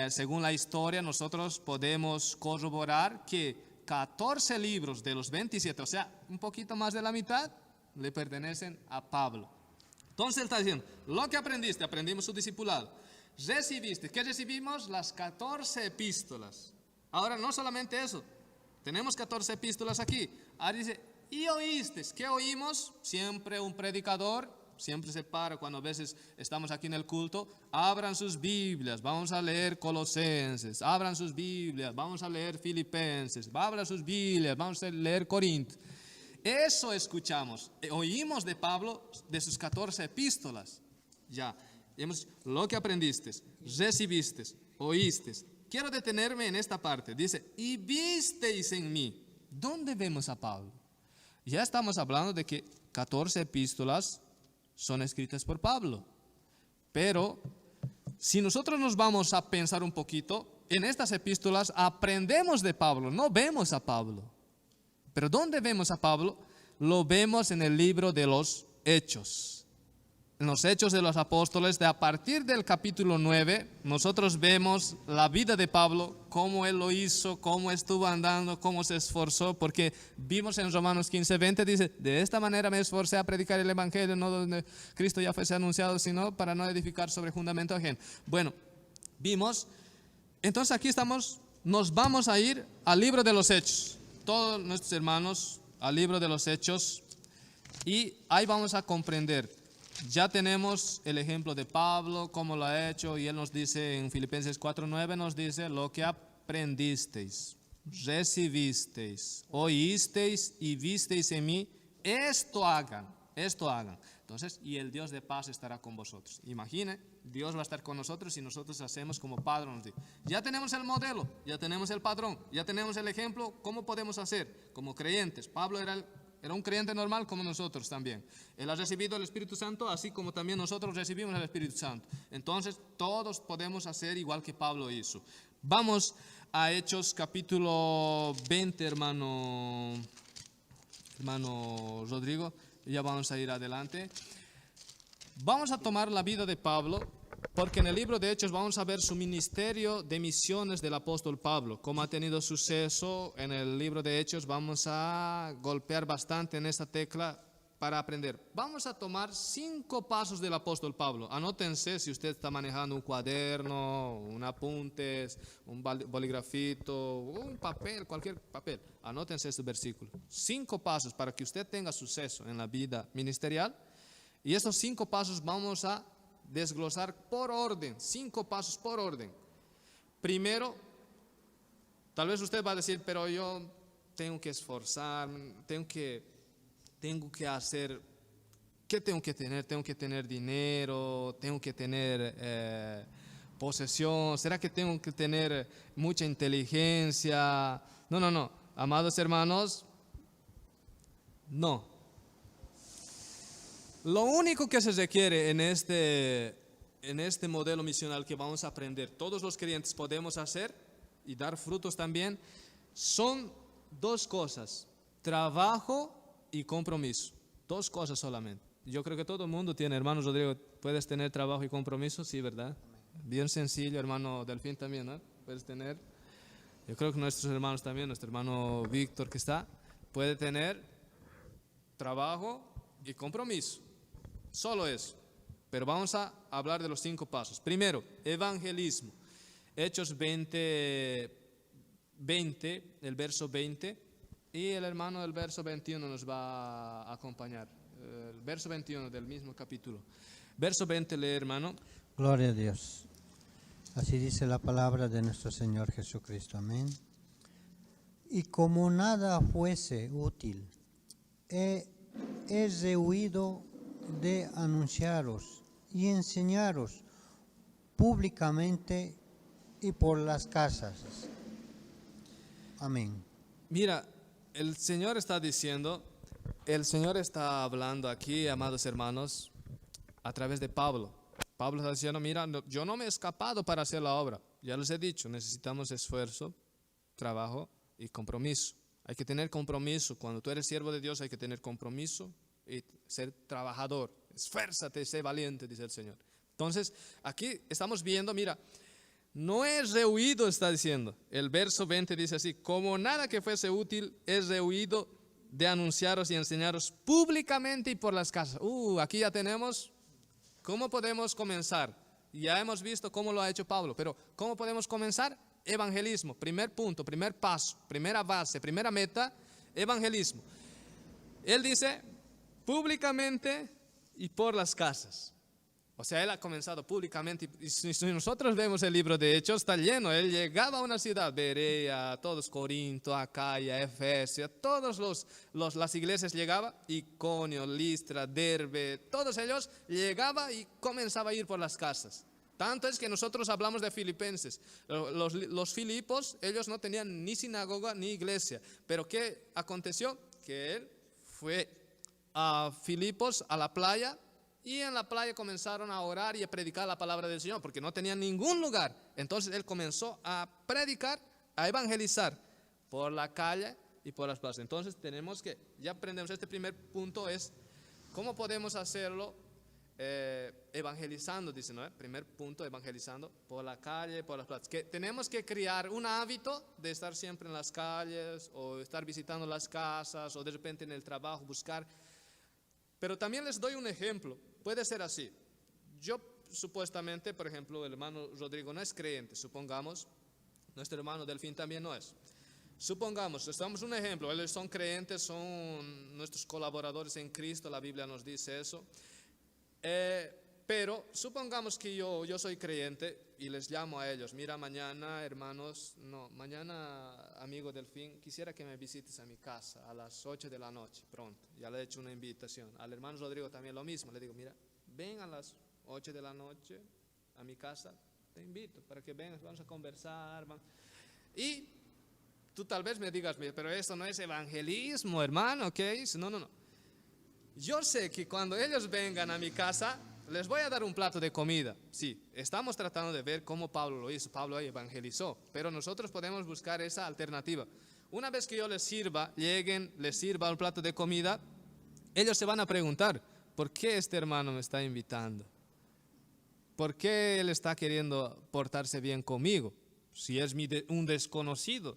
según la historia, nosotros podemos corroborar que 14 libros de los 27, o sea, un poquito más de la mitad, le pertenecen a Pablo. Entonces él está diciendo, lo que aprendiste, aprendimos su discipulado. Recibiste, ¿qué recibimos? Las 14 epístolas. Ahora no solamente eso, tenemos 14 epístolas aquí. Ahora dice, y oíste, ¿qué oímos? Siempre un predicador, siempre se para cuando a veces estamos aquí en el culto, abran sus Biblias, vamos a leer Colosenses, abran sus Biblias, vamos a leer Filipenses, abran sus Biblias, vamos a leer Corintios. Eso escuchamos, oímos de Pablo de sus 14 epístolas. Ya, lo que aprendiste, recibiste, oíste. Quiero detenerme en esta parte, dice, y visteis en mí. ¿Dónde vemos a Pablo? Ya estamos hablando de que 14 epístolas son escritas por Pablo. Pero si nosotros nos vamos a pensar un poquito, en estas epístolas aprendemos de Pablo, no vemos a Pablo. Pero ¿dónde vemos a Pablo? Lo vemos en el libro de los Hechos. En los Hechos de los Apóstoles, a partir del capítulo 9, nosotros vemos la vida de Pablo, cómo él lo hizo, cómo estuvo andando, cómo se esforzó, porque vimos en Romanos 15:20, dice, de esta manera me esforcé a predicar el Evangelio, no donde Cristo ya fuese anunciado, sino para no edificar sobre fundamento ajeno. Bueno, vimos, entonces aquí nos vamos a ir al libro de los Hechos, todos nuestros hermanos al libro de los Hechos, y ahí vamos a comprender. Ya tenemos el ejemplo de Pablo, cómo lo ha hecho, y él nos dice en Filipenses 4:9, nos dice, lo que aprendisteis, recibisteis, oísteis y visteis en mí, esto hagan. Entonces, y el Dios de paz estará con vosotros. Imagine, Dios va a estar con nosotros y nosotros hacemos como Pablo nos dice. Ya tenemos el modelo, ya tenemos el patrón, ya tenemos el ejemplo, ¿cómo podemos hacer? Como creyentes. Pablo era un creyente normal como nosotros también. Él ha recibido el Espíritu Santo, así como también nosotros recibimos el Espíritu Santo. Entonces, todos podemos hacer igual que Pablo hizo. Vamos a Hechos capítulo 20, hermano Rodrigo. Ya vamos a ir adelante. Vamos a tomar la vida de Pablo, porque en el libro de Hechos vamos a ver su ministerio de misiones del apóstol Pablo, cómo ha tenido suceso en el libro de Hechos. Vamos a golpear bastante en esta tecla para aprender. Vamos a tomar 5 pasos del apóstol Pablo. Anótense si usted está manejando un cuaderno, un apuntes, un boligrafito, un papel, cualquier papel. Anótense este versículo. 5 pasos para que usted tenga suceso en la vida ministerial. Y estos 5 pasos vamos a desglosar por orden. 5 pasos por orden. Primero, tal vez usted va a decir, pero yo tengo que esforzarme, tengo que hacer, ¿qué tengo que tener? Tengo que tener dinero, tengo que tener posesión, ¿será que tengo que tener mucha inteligencia? No, amados hermanos, no. Lo único que se requiere en este modelo misional que vamos a aprender, todos los creyentes podemos hacer y dar frutos también, son 2 cosas, trabajo y compromiso. 2 cosas solamente. Yo creo que todo el mundo tiene, hermano Rodrigo, ¿puedes tener trabajo y compromiso? Sí, ¿verdad? Bien sencillo, hermano Delfín también, ¿no? Puedes tener. Yo creo que nuestros hermanos también, nuestro hermano Víctor que está, puede tener trabajo y compromiso. Solo eso. Pero vamos a hablar de los 5 pasos. Primero, evangelismo. Hechos 20, el verso 20. Y el hermano del verso 21 nos va a acompañar. El verso 21 del mismo capítulo. Verso 20 lee, hermano. Gloria a Dios. Así dice la palabra de nuestro Señor Jesucristo. Amén. Y como nada fuese útil, he rehuido de anunciaros y enseñaros públicamente y por las casas. Amén. Mira, el Señor está diciendo, el Señor está hablando aquí, amados hermanos, a través de Pablo. Pablo está diciendo, mira, yo no me he escapado para hacer la obra. Ya les he dicho, necesitamos esfuerzo, trabajo y compromiso. Hay que tener compromiso. Cuando tú eres siervo de Dios hay que tener compromiso y ser trabajador. Esfuérzate, sé valiente, dice el Señor. Entonces, aquí estamos viendo, mira, no he rehuido, está diciendo. El verso 20 dice así, como nada que fuese útil, he rehuido de anunciaros y enseñaros públicamente y por las casas. Aquí ya tenemos, ¿cómo podemos comenzar? Ya hemos visto cómo lo ha hecho Pablo, pero ¿cómo podemos comenzar? Evangelismo, primer punto, primer paso, primera base, primera meta, evangelismo. Él dice, públicamente y por las casas. O sea, él ha comenzado públicamente y si nosotros vemos el libro de Hechos, está lleno. Él llegaba a una ciudad, Berea, todos Corinto, Acaya, Efesia, todas las iglesias llegaba, Iconio, Listra, Derbe, todos ellos llegaba y comenzaba a ir por las casas. Tanto es que nosotros hablamos de Filipenses. Los Filipos, ellos no tenían ni sinagoga ni iglesia. Pero ¿qué aconteció? Que él fue a Filipos, a la playa, y en la playa comenzaron a orar y a predicar la palabra del Señor, porque no tenían ningún lugar. Entonces él comenzó a predicar, a evangelizar por la calle y por las plazas. Entonces tenemos que, ya aprendemos, este primer punto es, ¿cómo podemos hacerlo? Evangelizando, dice, ¿no? Primer punto, evangelizando por la calle, por las plazas. Que tenemos que crear un hábito de estar siempre en las calles, o estar visitando las casas, o de repente en el trabajo buscar. Pero también les doy un ejemplo. Puede ser así. Yo supuestamente, por ejemplo, el hermano Rodrigo no es creyente, supongamos. Nuestro hermano Delfín también no es. Supongamos, estamos un ejemplo, ellos son creyentes, son nuestros colaboradores en Cristo, la Biblia nos dice eso. Pero supongamos que yo soy creyente y les llamo a ellos, mira, mañana, hermanos, mañana, amigo Delfín, quisiera que me visites a mi casa a las 8 de la noche, pronto. Ya le he hecho una invitación. Al hermano Rodrigo también lo mismo, le digo, mira, ven a las 8 de la noche a mi casa, te invito para que vengas, vamos a conversar. Y tú tal vez me digas, pero esto no es evangelismo, hermano, ¿qué es? No. Yo sé que cuando ellos vengan a mi casa, les voy a dar un plato de comida. Sí, estamos tratando de ver cómo Pablo lo hizo. Pablo evangelizó, pero nosotros podemos buscar esa alternativa. Una vez que yo les sirva, les sirva un plato de comida, ellos se van a preguntar, ¿por qué este hermano me está invitando? ¿Por qué él está queriendo portarse bien conmigo? Si es un desconocido,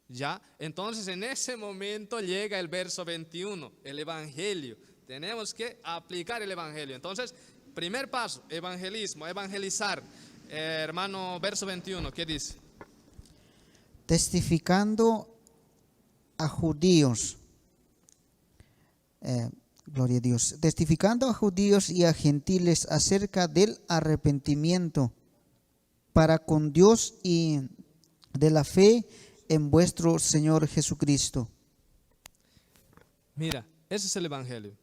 ¿ya? Entonces en ese momento llega el verso 21, el evangelio. Tenemos que aplicar el evangelio. Entonces, primer paso, evangelismo, evangelizar. Hermano, verso 21, ¿qué dice? Testificando a judíos, gloria a Dios, testificando a judíos y a gentiles acerca del arrepentimiento para con Dios y de la fe en vuestro Señor Jesucristo. Mira, ese es el evangelio.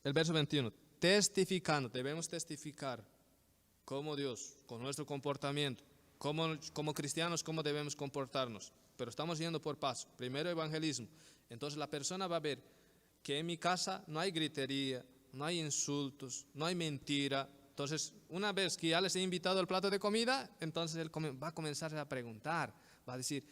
El verso 21, testificando, debemos testificar como Dios, con nuestro comportamiento, como cristianos, cómo debemos comportarnos. Pero estamos yendo por paso. Primero evangelismo. Entonces la persona va a ver que en mi casa no hay gritería, no hay insultos, no hay mentira. Entonces, una vez que ya les he invitado al plato de comida, entonces él va a comenzar a preguntar, va a decir,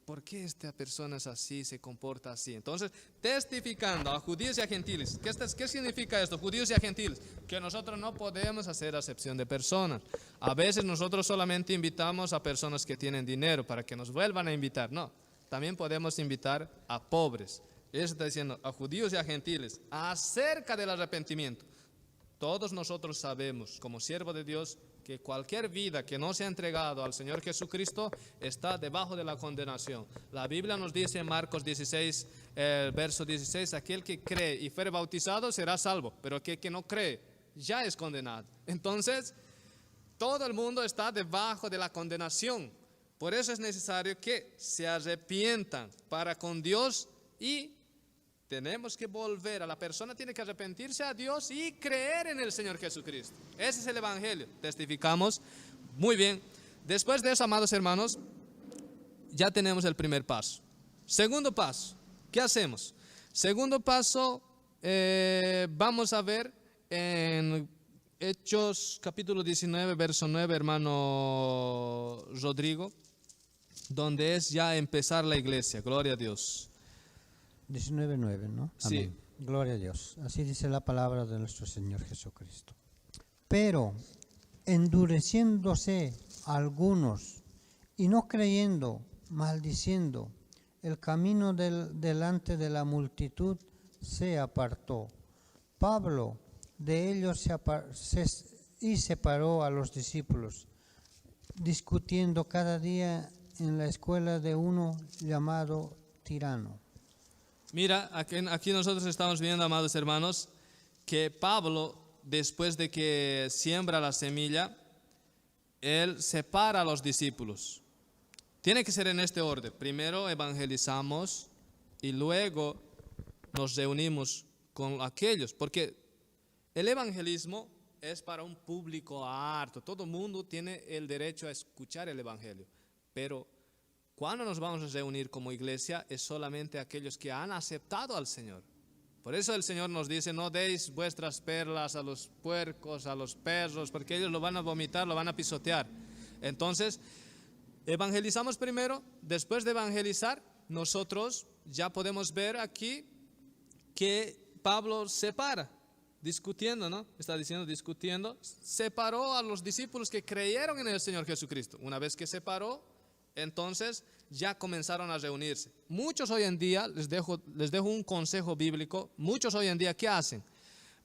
¿por qué esta persona es así, se comporta así? Entonces, testificando a judíos y a gentiles. ¿Qué significa esto? Judíos y a gentiles. Que nosotros no podemos hacer acepción de personas. A veces nosotros solamente invitamos a personas que tienen dinero para que nos vuelvan a invitar. No, también podemos invitar a pobres. Eso está diciendo a judíos y a gentiles acerca del arrepentimiento. Todos nosotros sabemos, como siervo de Dios, que cualquier vida que no se ha entregado al Señor Jesucristo está debajo de la condenación. La Biblia nos dice en Marcos 16, verso 16, aquel que cree y fuere bautizado será salvo, pero aquel que no cree ya es condenado. Entonces, todo el mundo está debajo de la condenación. Por eso es necesario que se arrepientan para con Dios y tenemos que volver, a la persona tiene que arrepentirse a Dios y creer en el Señor Jesucristo. Ese es el evangelio. Testificamos. Muy bien. Después de eso, amados hermanos, ya tenemos el primer paso. Segundo paso, ¿qué hacemos? Segundo paso, vamos a ver en Hechos capítulo 19, verso 9, hermano Rodrigo, donde es ya empezar la iglesia. Gloria a Dios. 19:9, ¿no? Sí. Amén. Gloria a Dios. Así dice la palabra de nuestro Señor Jesucristo. Pero endureciéndose algunos y no creyendo, maldiciendo, el camino delante de la multitud se apartó. Pablo de ellos separó a los discípulos, discutiendo cada día en la escuela de uno llamado Tirano. Mira, aquí nosotros estamos viendo, amados hermanos, que Pablo, después de que siembra la semilla, él separa a los discípulos. Tiene que ser en este orden. Primero evangelizamos y luego nos reunimos con aquellos, porque el evangelismo es para un público harto. Todo el mundo tiene el derecho a escuchar el evangelio, pero cuando nos vamos a reunir como iglesia es solamente aquellos que han aceptado al Señor. Por eso el Señor nos dice, no deis vuestras perlas a los puercos, a los perros, porque ellos lo van a vomitar, lo van a pisotear. Entonces, evangelizamos primero. Después de evangelizar, nosotros ya podemos ver aquí que Pablo separa, discutiendo, ¿no? Está diciendo discutiendo, separó a los discípulos que creyeron en el Señor Jesucristo. Una vez que separó, entonces ya comenzaron a reunirse. Muchos hoy en día, les dejo un consejo bíblico, muchos hoy en día, ¿qué hacen?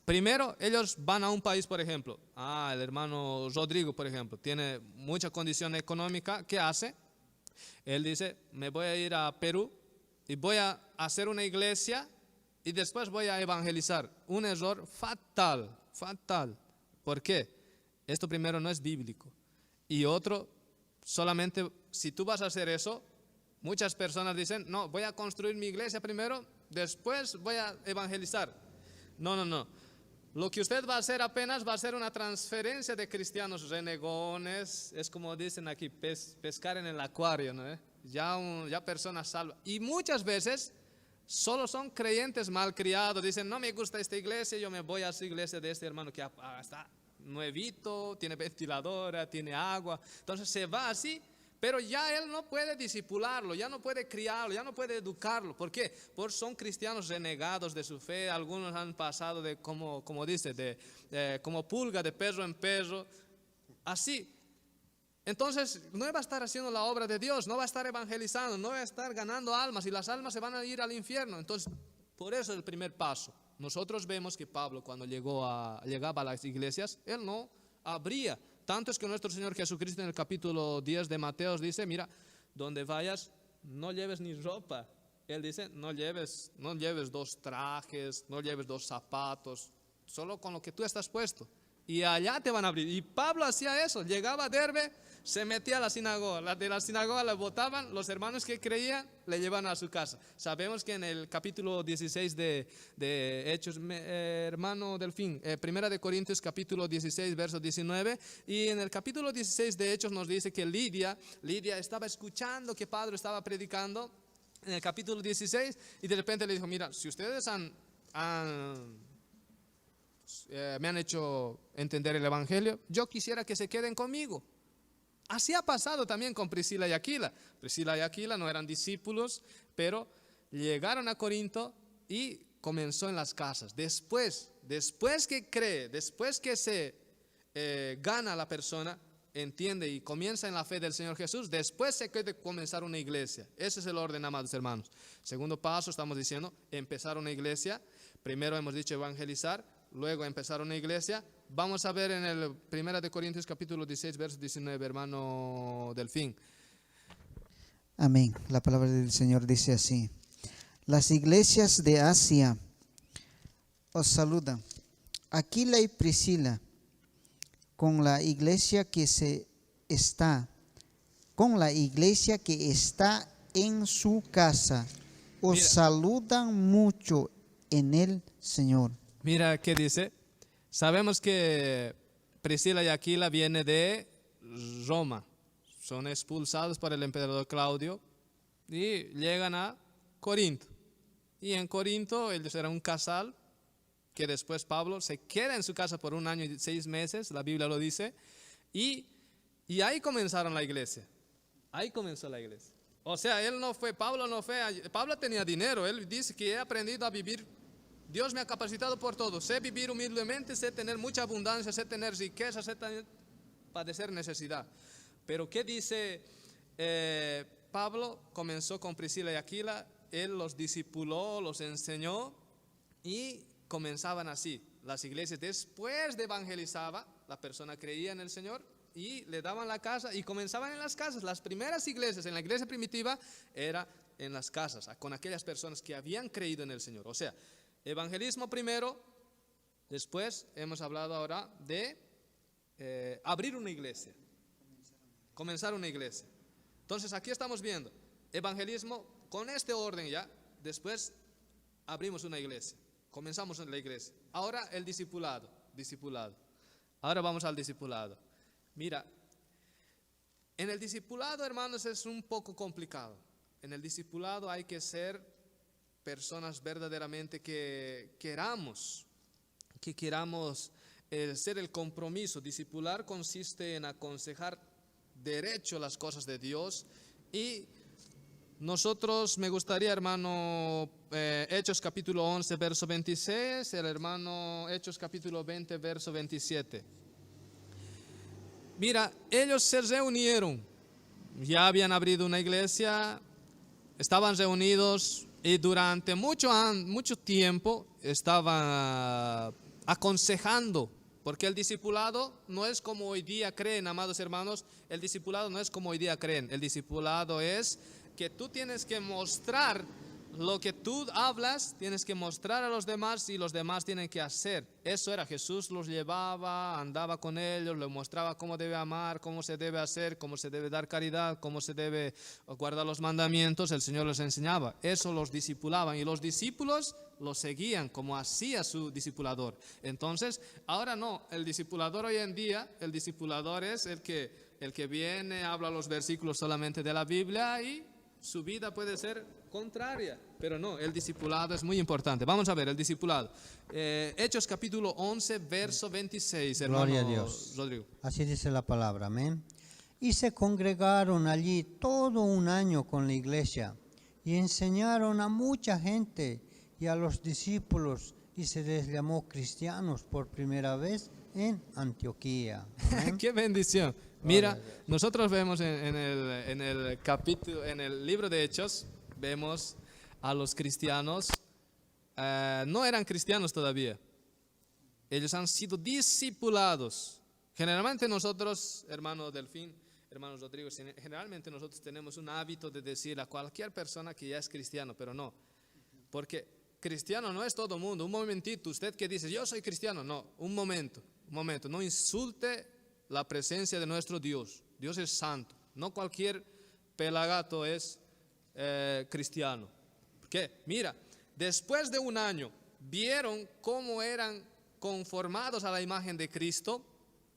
Primero, ellos van a un país, por ejemplo, el hermano Rodrigo, por ejemplo, tiene mucha condición económica, ¿qué hace? Él dice, me voy a ir a Perú y voy a hacer una iglesia y después voy a evangelizar. Un error fatal, fatal. ¿Por qué? Esto primero no es bíblico. Y otro, solamente si tú vas a hacer eso, muchas personas dicen, no, voy a construir mi iglesia primero, después voy a evangelizar. No. Lo que usted va a hacer apenas va a ser una transferencia de cristianos renegones, es como dicen aquí, pescar en el acuario, ¿no? Ya personas salvas. Y muchas veces Solo son creyentes malcriados. Dicen, no me gusta esta iglesia, yo me voy a su iglesia de este hermano que está nuevito, tiene ventiladora, tiene agua. Entonces se va así, pero ya él no puede disipularlo, ya no puede criarlo, ya no puede educarlo. ¿Por qué? Porque son cristianos renegados de su fe. Algunos han pasado de, como dice, como pulga de perro en perro. Así. Entonces no va a estar haciendo la obra de Dios, no va a estar evangelizando, no va a estar ganando almas y las almas se van a ir al infierno. Entonces, por eso es el primer paso. Nosotros vemos que Pablo cuando llegaba a las iglesias, él no abría. Tanto es que nuestro Señor Jesucristo en el capítulo 10 de Mateo dice, mira, donde vayas no lleves ni ropa. Él dice, no lleves 2 trajes, no lleves 2 zapatos, solo con lo que tú estás puesto. Y allá te van a abrir. Y Pablo hacía eso, llegaba a Derbe, se metía a la sinagoga, de la sinagoga la botaban, los hermanos que creían le llevaban a su casa. Sabemos que en el capítulo 16 de Hechos, hermano Delfín, Primera de Corintios capítulo 16 verso 19, y en el capítulo 16 de Hechos nos dice que Lidia estaba escuchando que Pablo estaba predicando en el capítulo 16 y de repente le dijo, mira, si ustedes me han hecho entender el evangelio, yo quisiera que se queden conmigo. Así ha pasado también con Priscila y Aquila. Priscila y Aquila no eran discípulos, pero llegaron a Corinto y comenzó en las casas. Después que cree, después que se gana la persona, entiende y comienza en la fe del Señor Jesús, después se puede comenzar una iglesia. Ese es el orden, amados hermanos. Segundo paso, estamos diciendo, empezar una iglesia. Primero hemos dicho evangelizar, luego empezar una iglesia. Vamos a ver en el 1 de Corintios capítulo 16, verso 19, hermano Delfín. Amén. La palabra del Señor dice así. Las iglesias de Asia os saludan. Aquila y Priscila, con la iglesia que está en su casa, os saludan mucho en el Señor. Mira qué dice. Sabemos que Priscila y Aquila vienen de Roma. Son expulsados por el emperador Claudio y llegan a Corinto. Y en Corinto ellos eran un casal que después Pablo se queda en su casa por 1 año y 6 meses, la Biblia lo dice, y ahí comenzaron la iglesia. Ahí comenzó la iglesia. O sea, Pablo tenía dinero, él dice que he aprendido a vivir. Dios me ha capacitado por todo. Sé vivir humildemente, sé tener mucha abundancia, sé tener riqueza, sé padecer necesidad. Pero ¿qué dice Pablo? Comenzó con Priscila y Aquila, él los discipuló, los enseñó y comenzaban así. Las iglesias después de evangelizaba, la persona creía en el Señor y le daban la casa y comenzaban en las casas. Las primeras iglesias en la iglesia primitiva era en las casas, con aquellas personas que habían creído en el Señor. O sea, evangelismo primero, después hemos hablado ahora de abrir una iglesia, comenzar una iglesia. Entonces aquí estamos viendo evangelismo con este orden ya, después abrimos una iglesia, comenzamos en la iglesia. Ahora el discipulado. Ahora vamos al discipulado. Mira, en el discipulado, hermanos, es un poco complicado. En el discipulado hay que ser personas verdaderamente que queramos ser el compromiso. Discipular consiste en aconsejar derecho las cosas de Dios. Y nosotros, me gustaría, hermano, Hechos capítulo 11, verso 26, el hermano Hechos capítulo 20, verso 27. Mira, ellos se reunieron, ya habían abrido una iglesia, estaban reunidos y durante mucho tiempo estaban aconsejando, porque el discipulado no es como hoy día creen, amados hermanos, el discipulado no es como hoy día creen, el discipulado es que tú tienes que mostrar lo que tú hablas, tienes que mostrar a los demás y los demás tienen que hacer. Eso era, Jesús los llevaba, andaba con ellos, les mostraba cómo debe amar, cómo se debe hacer, cómo se debe dar caridad, cómo se debe guardar los mandamientos. El Señor les enseñaba, eso los discipulaban y los discípulos los seguían como hacía su discipulador. Entonces, ahora no, el discipulador hoy en día, el discipulador es el que viene, habla los versículos solamente de la Biblia y su vida puede ser contraria. Pero no, el discipulado es muy importante. Vamos a ver el discipulado. Hechos capítulo 11, verso 26, hermano Gloria a Dios. Rodrigo. Así dice la palabra, amén. Y se congregaron allí todo un año con la iglesia y enseñaron a mucha gente y a los discípulos y se les llamó cristianos por primera vez en Antioquía. Amén. Qué bendición. Mira, nosotros vemos en el capítulo, en el libro de Hechos, vemos a los cristianos, no eran cristianos todavía. Ellos han sido discipulados. Generalmente nosotros, hermano Delfín, hermanos Rodrigo, generalmente nosotros tenemos un hábito de decir a cualquier persona que ya es cristiano, pero no. Porque cristiano no es todo el mundo. Un momentito, usted que dice, yo soy cristiano. No, un momento, no insulte la presencia de nuestro Dios. Dios es santo. No cualquier pelagato es cristiano. Porque, mira, después de un año, vieron cómo eran conformados a la imagen de Cristo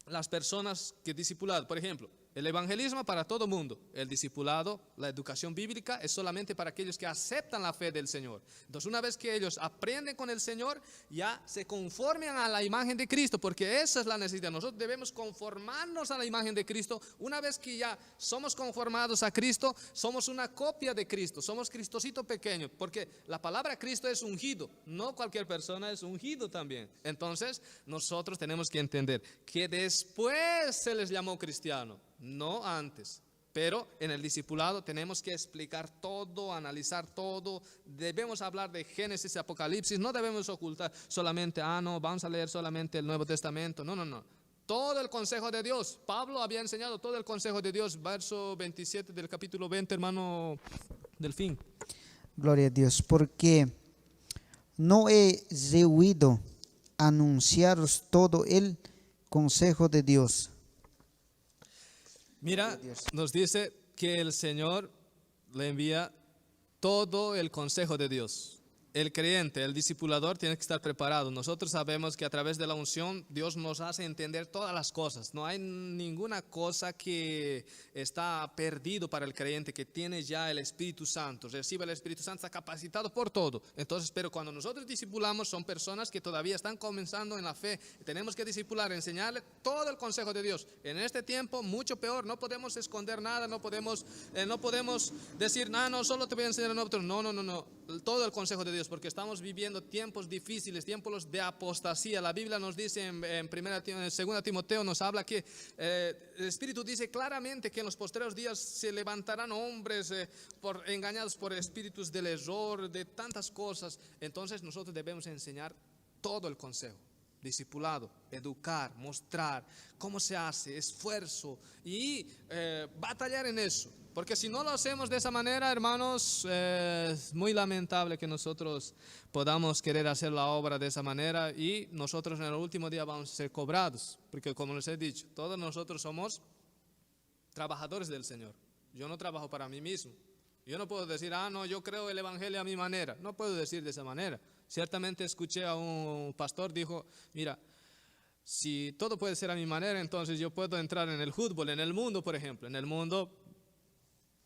las personas que discipulaban. Por ejemplo, el evangelismo para todo mundo, el discipulado, la educación bíblica es solamente para aquellos que aceptan la fe del Señor. Entonces una vez que ellos aprenden con el Señor, ya se conforman a la imagen de Cristo, porque esa es la necesidad. Nosotros debemos conformarnos a la imagen de Cristo. Una vez que ya somos conformados a Cristo, somos una copia de Cristo, somos Cristosito pequeño, porque la palabra Cristo es ungido, no cualquier persona es ungido también. Entonces nosotros tenemos que entender que después se les llamó cristiano, no antes. Pero en el discipulado tenemos que explicar todo, analizar todo. Debemos hablar de Génesis y Apocalipsis. No debemos ocultar solamente, no, vamos a leer solamente el Nuevo Testamento. No. Todo el consejo de Dios. Pablo había enseñado todo el consejo de Dios. Verso 27 del capítulo 20, hermano Delfín. Gloria a Dios, porque no he rehuido anunciaros todo el consejo de Dios. Mira, nos dice que el Señor le envía todo el consejo de Dios. El creyente, el discipulador tiene que estar preparado. Nosotros sabemos que a través de la unción Dios nos hace entender todas las cosas. No hay ninguna cosa que está perdido para el creyente que tiene ya el Espíritu Santo. Recibe el Espíritu Santo, está capacitado por todo. Entonces, pero cuando nosotros discipulamos son personas que todavía están comenzando en la fe. Tenemos que discipular, enseñarle todo el consejo de Dios. En este tiempo mucho peor, no podemos esconder nada, no podemos decir, no, solo te voy a enseñar a otro. No, todo el consejo de Dios. Porque estamos viviendo tiempos difíciles, tiempos de apostasía. La Biblia nos dice en 2 Timoteo nos habla que el Espíritu dice claramente que en los postreros días se levantarán hombres engañados por espíritus del error, de tantas cosas. Entonces nosotros debemos enseñar todo el consejo. Discipulado, educar, mostrar cómo se hace, esfuerzo y batallar en eso. Porque si no lo hacemos de esa manera, hermanos, es muy lamentable que nosotros podamos querer hacer la obra de esa manera y nosotros en el último día vamos a ser cobrados. Porque como les he dicho, todos nosotros somos trabajadores del Señor. Yo no trabajo para mí mismo. Yo no puedo decir, no, yo creo el evangelio a mi manera. No puedo decir de esa manera. Ciertamente escuché a un pastor, dijo, mira, si todo puede ser a mi manera, entonces yo puedo entrar en el fútbol, en el mundo, por ejemplo. En el mundo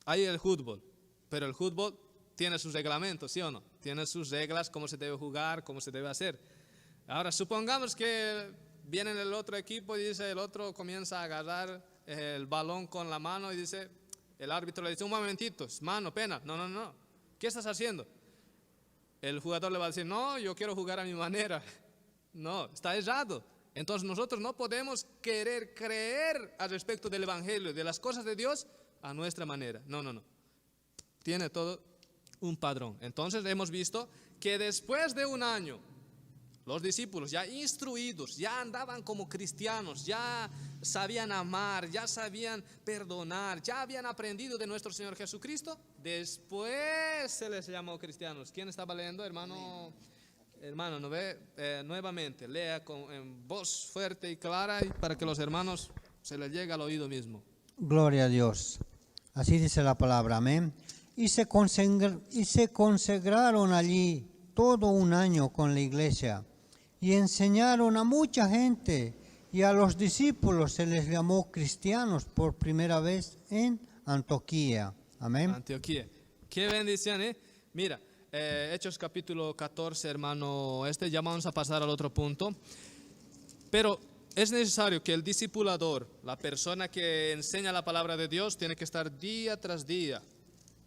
hay el fútbol, pero el fútbol tiene sus reglamentos, ¿sí o no? Tiene sus reglas, cómo se debe jugar, cómo se debe hacer. Ahora, supongamos que viene el otro equipo y dice, el otro comienza a agarrar el balón con la mano y dice, el árbitro le dice, un momentito, es mano, pena. No. ¿Qué estás haciendo? El jugador le va a decir, no, yo quiero jugar a mi manera. No, está errado. Entonces nosotros no podemos querer creer al respecto del evangelio, de las cosas de Dios, a nuestra manera. No. Tiene todo un padrón. Entonces hemos visto que después de un año, los discípulos ya instruidos, ya andaban como cristianos, ya sabían amar, ya sabían perdonar, ya habían aprendido de nuestro Señor Jesucristo. Después se les llamó cristianos. ¿Quién estaba leyendo, hermano? Hermano, ¿no ve? Nuevamente, lea en voz fuerte y clara para que los hermanos se les llegue al oído mismo. Gloria a Dios. Así dice la palabra, amén. Y se consagraron allí todo un año con la iglesia y enseñaron a mucha gente y a los discípulos se les llamó cristianos por primera vez en Antioquía. Amén. Antioquía. Qué bendición, ¿eh? Mira, Hechos capítulo 14, hermano, ya vamos a pasar al otro punto. Pero es necesario que el discipulador, la persona que enseña la palabra de Dios, tiene que estar día tras día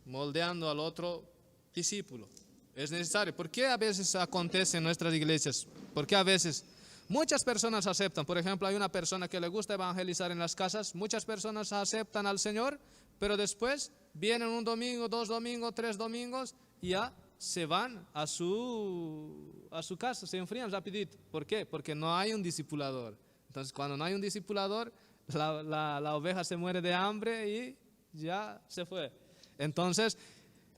moldeando al otro discípulo. Es necesario. ¿Por qué a veces acontece en nuestras iglesias? ¿Por qué a veces muchas personas aceptan? Por ejemplo, hay una persona que le gusta evangelizar en las casas. Muchas personas aceptan al Señor, pero después vienen un domingo, 2 domingos, 3 domingos y ya se van a su casa, se enfrían rapidito. ¿Por qué? Porque no hay un discipulador. Entonces, cuando no hay un discipulador, la oveja se muere de hambre y ya se fue. Entonces,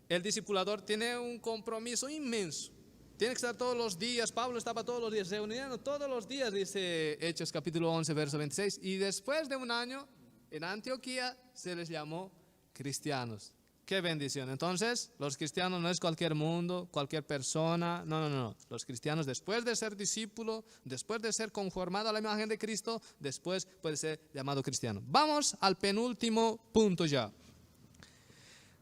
el discipulador tiene un compromiso inmenso. Tiene que estar todos los días. Pablo estaba todos los días, reuniendo todos los días, dice Hechos capítulo 11, verso 26. Y después de un año, en Antioquía se les llamó cristianos. ¡Qué bendición! Entonces, los cristianos no es cualquier mundo, cualquier persona. No. Los cristianos, después de ser discípulo, después de ser conformado a la imagen de Cristo, después puede ser llamado cristiano. Vamos al penúltimo punto ya.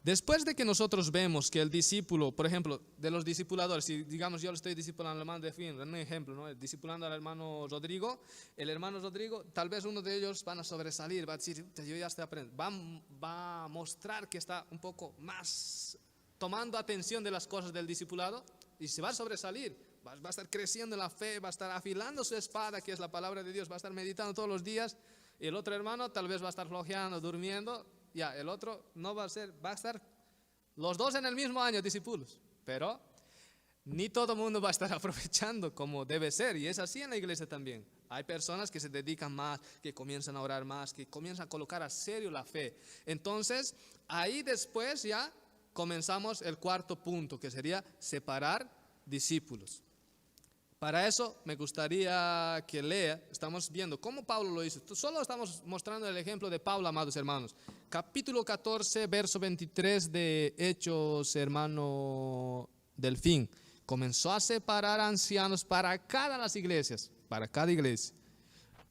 Después de que nosotros vemos que el discípulo, por ejemplo, de los discipuladores, si digamos yo le estoy discipulando al hermano de fin, un ejemplo, ¿no? Discipulando al hermano Rodrigo, el hermano Rodrigo, tal vez uno de ellos van a sobresalir, va a decir, yo ya estoy aprendiendo, va a mostrar que está un poco más tomando atención de las cosas del discipulado y se va a sobresalir, va a estar creciendo en la fe, va a estar afilando su espada, que es la palabra de Dios, va a estar meditando todos los días, y el otro hermano tal vez va a estar flojeando, durmiendo. Ya, el otro no va a estar los dos en el mismo año discípulos, pero ni todo el mundo va a estar aprovechando como debe ser, y es así en la iglesia también. Hay personas que se dedican más, que comienzan a orar más, que comienzan a colocar a serio la fe. Entonces, ahí después ya comenzamos el cuarto punto, que sería separar discípulos. Para eso me gustaría que lea, estamos viendo cómo Pablo lo hizo. Solo estamos mostrando el ejemplo de Pablo, amados hermanos. Capítulo 14, verso 23 de Hechos, hermano Delfín. Comenzó a separar ancianos para cada iglesia.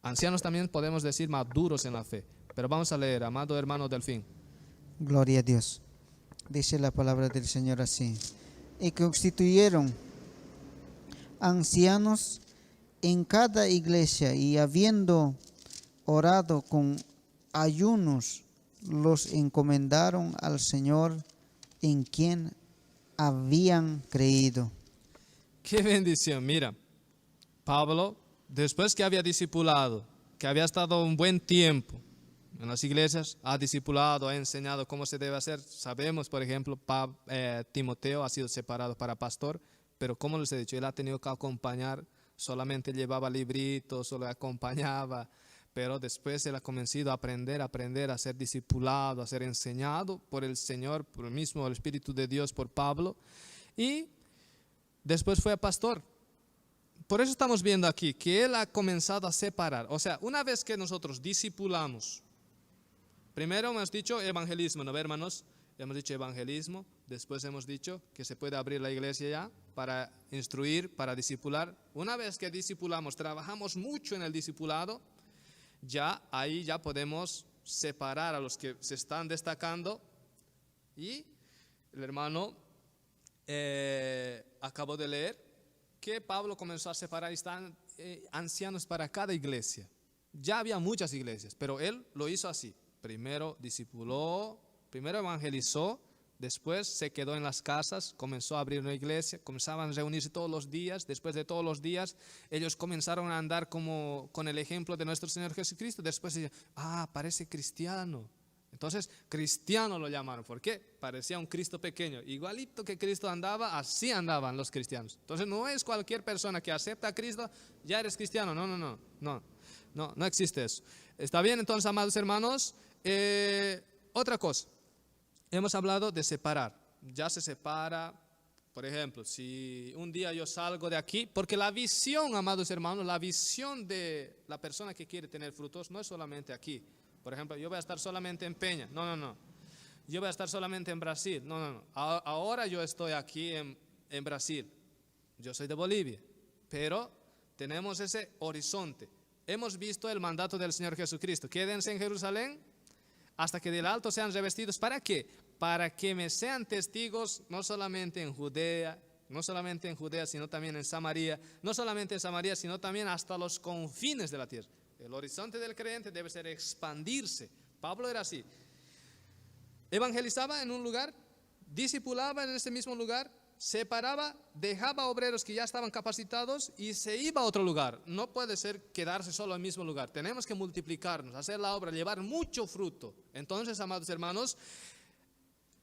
Ancianos también podemos decir maduros en la fe. Pero vamos a leer, amado hermano Delfín. Gloria a Dios. Dice la palabra del Señor así. Y constituyeron ancianos en cada iglesia, y habiendo orado con ayunos, los encomendaron al Señor en quien habían creído. Qué bendición. Mira, Pablo, después que había discipulado, que había estado un buen tiempo en las iglesias, ha discipulado, ha enseñado cómo se debe hacer. Sabemos, por ejemplo, Timoteo ha sido separado para pastor, pero como les he dicho, él ha tenido que acompañar, solamente llevaba libritos, solo acompañaba, pero después él ha comenzado a aprender a ser discipulado, a ser enseñado por el Señor, por el mismo el Espíritu de Dios, por Pablo, y después fue pastor. Por eso estamos viendo aquí que él ha comenzado a separar. O sea, una vez que nosotros discipulamos, primero hemos dicho evangelismo, ¿no, hermanos? Hemos dicho evangelismo, después hemos dicho que se puede abrir la iglesia ya para instruir, para discipular. Una vez que discipulamos, trabajamos mucho en el discipulado, ya ahí ya podemos separar a los que se están destacando. Y el hermano acabó de leer que Pablo comenzó a separar ancianos para cada iglesia. Ya había muchas iglesias, pero él lo hizo así. Primero discipuló, primero evangelizó, después se quedó en las casas, comenzó a abrir una iglesia, comenzaban a reunirse todos los días. Después de todos los días, ellos comenzaron a andar como con el ejemplo de nuestro Señor Jesucristo. Después decían, parece cristiano. Entonces, cristiano lo llamaron. ¿Por qué? Parecía un Cristo pequeño. Igualito que Cristo andaba, así andaban los cristianos. Entonces, no es cualquier persona que acepta a Cristo, ya eres cristiano. No existe eso. ¿Está bien? Entonces, amados hermanos, otra cosa. Hemos hablado de separar. Ya se separa, por ejemplo, si un día yo salgo de aquí, porque la visión, amados hermanos, la visión de la persona que quiere tener frutos no es solamente aquí. Por ejemplo, yo voy a estar solamente en Peña. No. Yo voy a estar solamente en Brasil. No. Ahora yo estoy aquí en Brasil. Yo soy de Bolivia. Pero tenemos ese horizonte. Hemos visto el mandato del Señor Jesucristo. Quédense en Jerusalén hasta que del alto sean revestidos. ¿Para qué? Para que me sean testigos no solamente en Judea, sino también en Samaria, no solamente en Samaria, sino también hasta los confines de la tierra. El horizonte del creyente debe ser expandirse. Pablo era así. Evangelizaba en un lugar, discipulaba en ese mismo lugar, separaba, dejaba obreros que ya estaban capacitados y se iba a otro lugar. No puede ser quedarse solo en el mismo lugar. Tenemos que multiplicarnos, hacer la obra, llevar mucho fruto. Entonces, amados hermanos,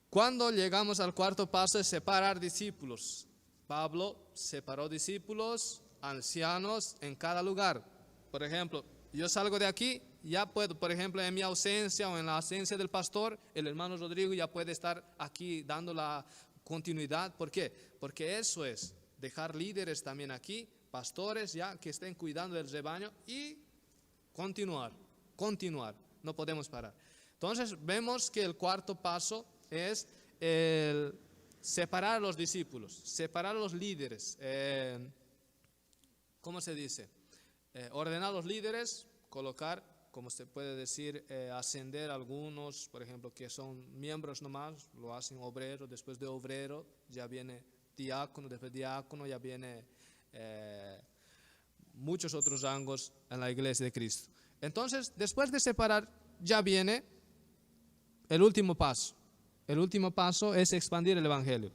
cuando llegamos al cuarto paso es separar discípulos. Pablo separó discípulos, ancianos en cada lugar. Por ejemplo, yo salgo de aquí, ya puedo, por ejemplo, en mi ausencia o en la ausencia del pastor, el hermano Rodrigo ya puede estar aquí dando la continuidad. ¿Por qué? Porque eso es dejar líderes también aquí, pastores ya que estén cuidando del rebaño y continuar, no podemos parar. Entonces vemos que el cuarto paso es el separar a los discípulos, separar a los líderes, ¿cómo se dice? Ordenar a los líderes, colocar, como se puede decir, ascender a algunos, por ejemplo, que son miembros nomás, lo hacen obrero, después de obrero ya viene diácono, después de diácono ya viene muchos otros rangos en la iglesia de Cristo. Entonces, después de separar, ya viene el último paso. El último paso es expandir el evangelio.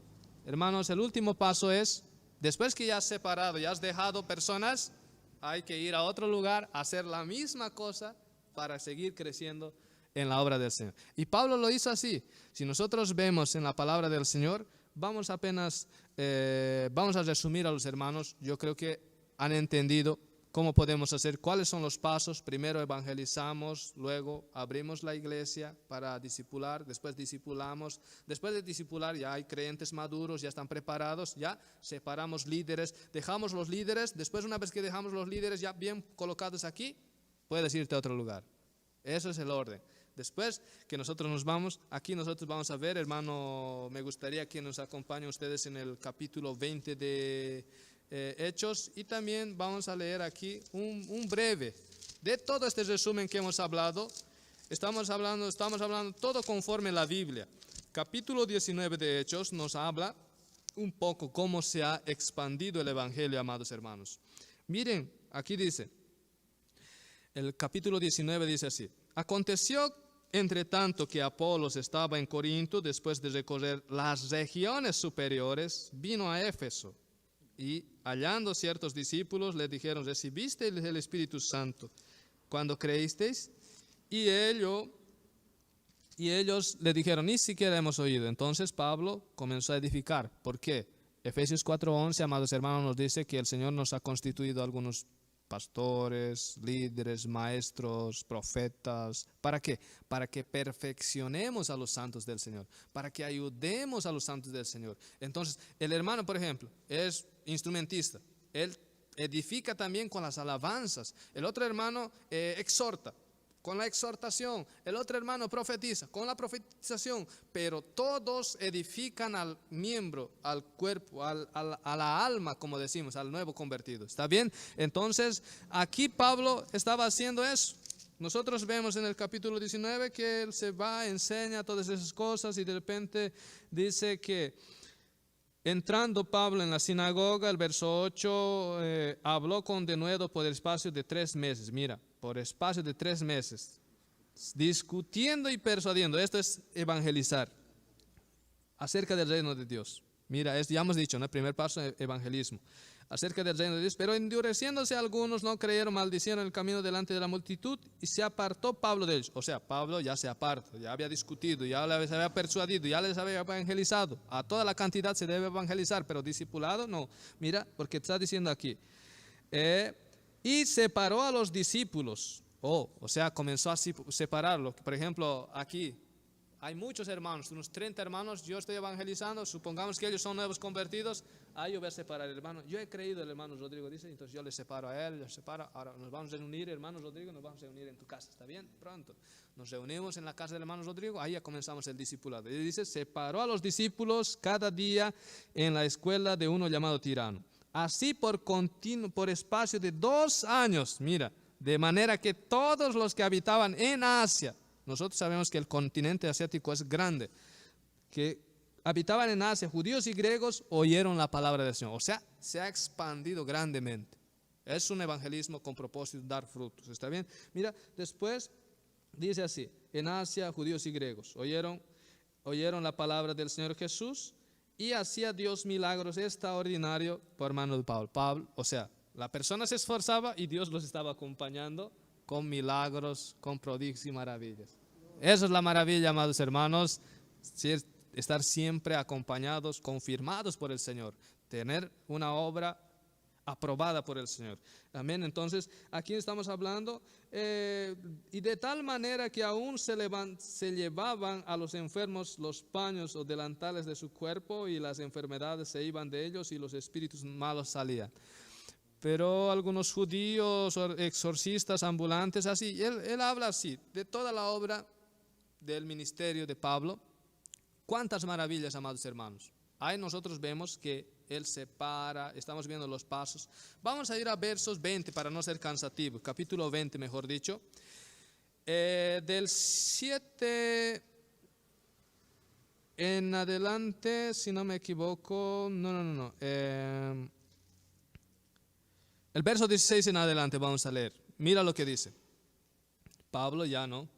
Hermanos, el último paso es, después que ya has separado, ya has dejado personas, hay que ir a otro lugar, hacer la misma cosa para seguir creciendo en la obra del Señor. Y Pablo lo hizo así. Si nosotros vemos en la palabra del Señor, vamos a resumir a los hermanos. Yo creo que han entendido cómo podemos hacer, cuáles son los pasos. Primero evangelizamos, luego abrimos la iglesia para discipular, después discipulamos. Después de discipular ya hay creyentes maduros, ya están preparados, ya separamos líderes, dejamos los líderes. Después, una vez que dejamos los líderes ya bien colocados aquí, puedes irte a otro lugar. Eso es el orden. Después que nosotros nos vamos, aquí nosotros vamos a ver, hermano, me gustaría que nos acompañen ustedes en el capítulo 20 de Hechos, y también vamos a leer aquí un breve de todo este resumen que hemos hablado. Estamos hablando todo conforme a la Biblia. Capítulo 19 de Hechos nos habla un poco cómo se ha expandido el evangelio, amados hermanos. Miren, aquí dice, el capítulo 19 dice así: aconteció entre tanto que Apolos estaba en Corinto, después de recorrer las regiones superiores, vino a Éfeso. Y hallando ciertos discípulos, le dijeron: ¿recibisteis el Espíritu Santo cuando creísteis? Y ellos le dijeron: ni siquiera hemos oído. Entonces Pablo comenzó a edificar. ¿Por qué? Efesios 4:11, amados hermanos, nos dice que el Señor nos ha constituido algunos pastores, líderes, maestros, profetas. ¿Para qué? Para que perfeccionemos a los santos del Señor, para que ayudemos a los santos del Señor. Entonces, el hermano, por ejemplo, es instrumentista. Él edifica también con las alabanzas. El otro hermano exhorta con la exhortación. El otro hermano profetiza con la profetización. Pero todos edifican al miembro, al cuerpo, a la alma, como decimos, al nuevo convertido. ¿Está bien? Entonces, aquí Pablo estaba haciendo eso. Nosotros vemos en el capítulo 19 que él se va, enseña todas esas cosas, y de repente dice que entrando Pablo en la sinagoga, el verso 8, habló con denuedo por el espacio de 3 meses. Mira, por espacio de 3 meses, discutiendo y persuadiendo. Esto es evangelizar acerca del reino de Dios. Mira, ya hemos dicho, ¿no? El primer paso es evangelismo, acerca del reino de Dios. Pero endureciéndose algunos, no creyeron, maldicieron el camino delante de la multitud, y se apartó Pablo de ellos. O sea, Pablo ya se aparta, ya había discutido, ya les había persuadido, ya les había evangelizado. A toda la cantidad se debe evangelizar, pero discipulado no. Mira, porque está diciendo aquí, y separó a los discípulos. O sea, comenzó a separarlo. Por ejemplo, aquí hay muchos hermanos, unos 30 hermanos, yo estoy evangelizando, supongamos que ellos son nuevos convertidos, ahí yo voy a separar al hermano. Yo he creído, el hermano Rodrigo dice, entonces yo le separo a él, ahora nos vamos a reunir, hermano Rodrigo, nos vamos a reunir en tu casa, ¿está bien? Pronto. Nos reunimos en la casa del hermano Rodrigo, ahí ya comenzamos el discipulado. Y dice, separó a los discípulos cada día en la escuela de uno llamado Tirano. Así por espacio de 2 años, mira, de manera que todos los que habitaban en Asia, nosotros sabemos que el continente asiático es grande, que habitaban en Asia, judíos y griegos, oyeron la palabra del Señor. O sea, se ha expandido grandemente. Es un evangelismo con propósito de dar frutos. ¿Está bien? Mira, después dice así, en Asia, judíos y griegos, oyeron la palabra del Señor Jesús y hacía Dios milagros extraordinarios por mano de Pablo. O sea, la persona se esforzaba y Dios los estaba acompañando con milagros, con prodigios y maravillas. Eso es la maravilla, amados hermanos, estar siempre acompañados, confirmados por el Señor, tener una obra aprobada por el Señor. Amén. Entonces, aquí estamos hablando, y de tal manera que aún se llevaban a los enfermos los paños o delantales de su cuerpo y las enfermedades se iban de ellos y los espíritus malos salían. Pero algunos judíos, exorcistas, ambulantes, así, él habla así, de toda la obra del ministerio de Pablo. ¿Cuántas maravillas, amados hermanos? Ahí nosotros vemos que él se para, estamos viendo los pasos. Vamos a ir a versos 20 para no ser cansativo, capítulo 20 mejor dicho. Del 7 en adelante, si no me equivoco, no. El verso 16 en adelante vamos a leer. Mira lo que dice. Pablo ya no.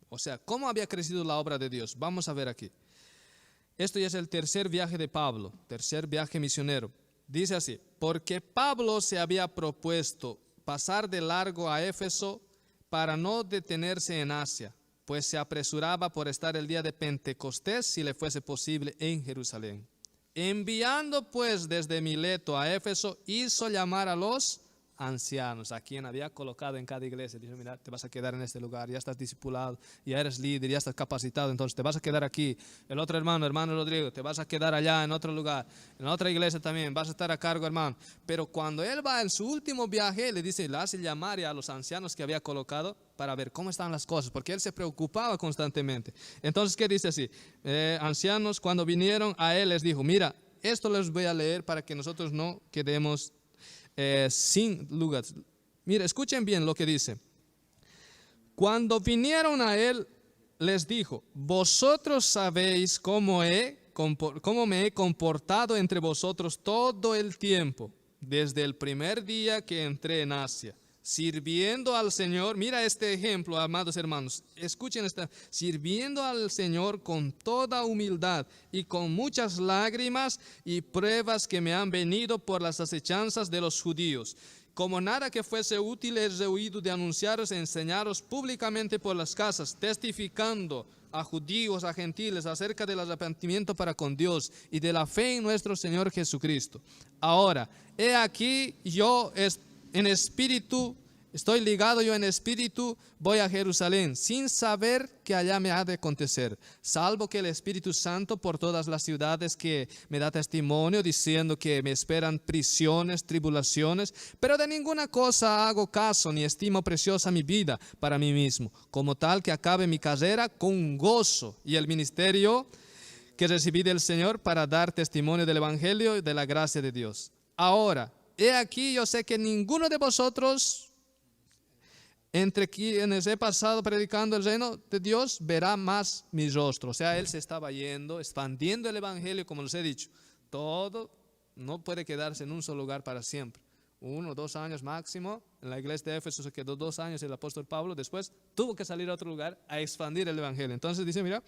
O sea, ¿cómo había crecido la obra de Dios? Vamos a ver aquí. Esto ya es el tercer viaje de Pablo, tercer viaje misionero. Dice así, porque Pablo se había propuesto pasar de largo a Éfeso para no detenerse en Asia, pues se apresuraba por estar el día de Pentecostés, si le fuese posible, en Jerusalén. Enviando pues desde Mileto a Éfeso, hizo llamar a los ancianos, a quien había colocado en cada iglesia. Dijo, mira, te vas a quedar en este lugar, ya estás discipulado, ya eres líder, ya estás capacitado, entonces te vas a quedar aquí. El otro hermano Rodrigo, te vas a quedar allá en otro lugar, en otra iglesia también, vas a estar a cargo, hermano. Pero cuando él va en su último viaje, le dice, le hace llamar a los ancianos que había colocado para ver cómo están las cosas, porque él se preocupaba constantemente. Entonces, ¿qué dice así? Ancianos, cuando vinieron a él, les dijo, mira, esto les voy a leer para que nosotros no quedemos sin lugar. Mira, escuchen bien lo que dice. Cuando vinieron a él, les dijo, vosotros sabéis cómo me he comportado entre vosotros todo el tiempo, desde el primer día que entré en Asia, sirviendo al Señor. Mira este ejemplo, amados hermanos, escuchen sirviendo al Señor con toda humildad y con muchas lágrimas y pruebas que me han venido por las acechanzas de los judíos. Como nada que fuese útil he rehuido de anunciaros e enseñaros públicamente por las casas, testificando a judíos, a gentiles, acerca del arrepentimiento para con Dios y de la fe en nuestro Señor Jesucristo. Ahora, he aquí yo en espíritu, estoy ligado yo en espíritu, voy a Jerusalén, sin saber que allá me ha de acontecer, salvo que el Espíritu Santo por todas las ciudades que me da testimonio, diciendo que me esperan prisiones, tribulaciones, pero de ninguna cosa hago caso, ni estimo preciosa mi vida para mí mismo, como tal que acabe mi carrera con gozo y el ministerio que recibí del Señor para dar testimonio del Evangelio y de la gracia de Dios. Ahora, he aquí, yo sé que ninguno de vosotros, entre quienes he pasado predicando el reino de Dios, verá más mi rostro. O sea, él se estaba yendo, expandiendo el evangelio, como les he dicho. Todo no puede quedarse en un solo lugar para siempre. 1 o 2 años máximo. En la iglesia de Éfeso se quedó 2 años el apóstol Pablo. Después tuvo que salir a otro lugar a expandir el evangelio. Entonces dice, mira,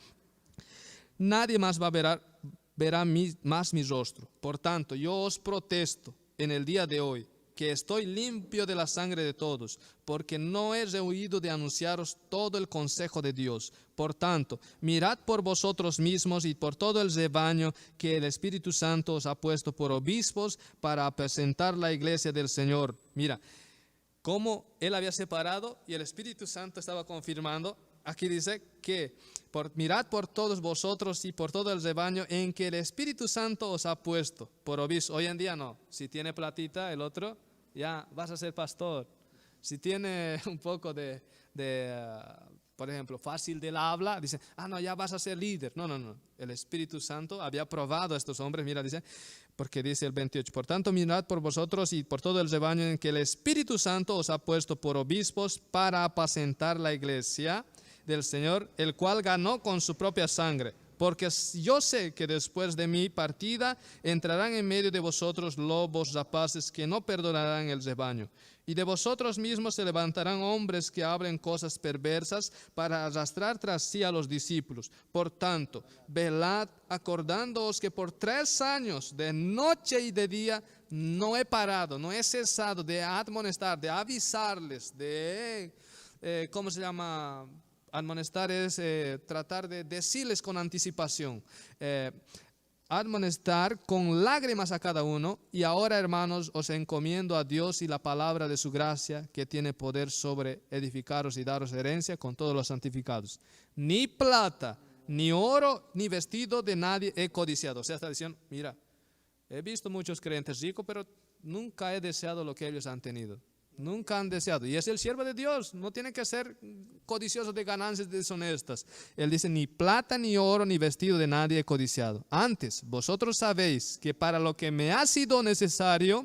nadie más verá más mi rostro. Por tanto, yo os protesto en el día de hoy, que estoy limpio de la sangre de todos, porque no he rehuido de anunciaros todo el consejo de Dios. Por tanto, mirad por vosotros mismos y por todo el rebaño que el Espíritu Santo os ha puesto por obispos para apacentar la iglesia del Señor. Mira, cómo él había separado y el Espíritu Santo estaba confirmando. Aquí dice que mirad por todos vosotros y por todo el rebaño en que el Espíritu Santo os ha puesto por obispo. Hoy en día no. Si tiene platita, el otro, ya vas a ser pastor. Si tiene un poco por ejemplo, fácil del habla, dice, no, ya vas a ser líder. No. El Espíritu Santo había probado a estos hombres, mira, dice, porque dice el 28, por tanto, mirad por vosotros y por todo el rebaño en que el Espíritu Santo os ha puesto por obispos para apacentar la iglesia del Señor, el cual ganó con su propia sangre. porque yo sé que después de mi partida entrarán en medio de vosotros lobos rapaces que no perdonarán el rebaño. Y de vosotros mismos se levantarán hombres que hablen cosas perversas para arrastrar tras sí a los discípulos. Por tanto, velad, acordándoos que por 3 años, de noche y de día, no he parado, no he cesado de admonestar, de avisarles, ¿cómo se llama? Admonestar es tratar de decirles con anticipación. Admonestar con lágrimas a cada uno. Y ahora, hermanos, os encomiendo a Dios y la palabra de su gracia, que tiene poder sobre edificaros y daros herencia con todos los santificados. Ni plata, ni oro, ni vestido de nadie he codiciado. O sea, está diciendo, mira, he visto muchos creyentes ricos, pero nunca he deseado lo que ellos han tenido. Nunca han deseado. Y es el siervo de Dios. No tiene que ser codicioso de ganancias deshonestas. Él dice, ni plata, ni oro, ni vestido de nadie he codiciado. Antes, vosotros sabéis que para lo que me ha sido necesario,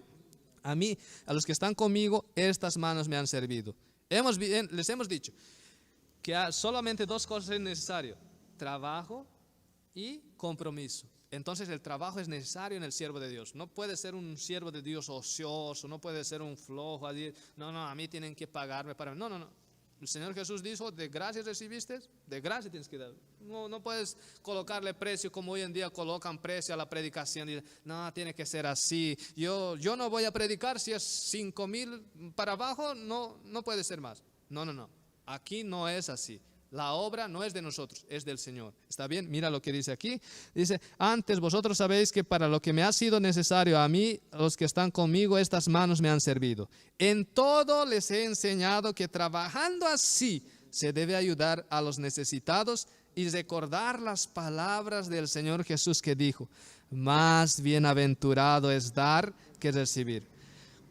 a mí, a los que están conmigo, estas manos me han servido. Les hemos dicho que solamente 2 cosas es necesario. Trabajo y compromiso. Entonces el trabajo es necesario en el siervo de Dios. No puede ser un siervo de Dios ocioso, no puede ser un flojo. No, a mí tienen que pagarme para... No. El Señor Jesús dijo, de gracia recibiste, de gracia tienes que dar. No puedes colocarle precio como hoy en día colocan precio a la predicación. No, tiene que ser así. Yo no voy a predicar si es 5,000 para abajo, no puede ser más. No. Aquí no es así. La obra no es de nosotros, es del Señor. ¿Está bien? Mira lo que dice aquí. Dice, antes vosotros sabéis que para lo que me ha sido necesario a mí, los que están conmigo, estas manos me han servido. En todo les he enseñado que trabajando así se debe ayudar a los necesitados y recordar las palabras del Señor Jesús que dijo, más bienaventurado es dar que recibir.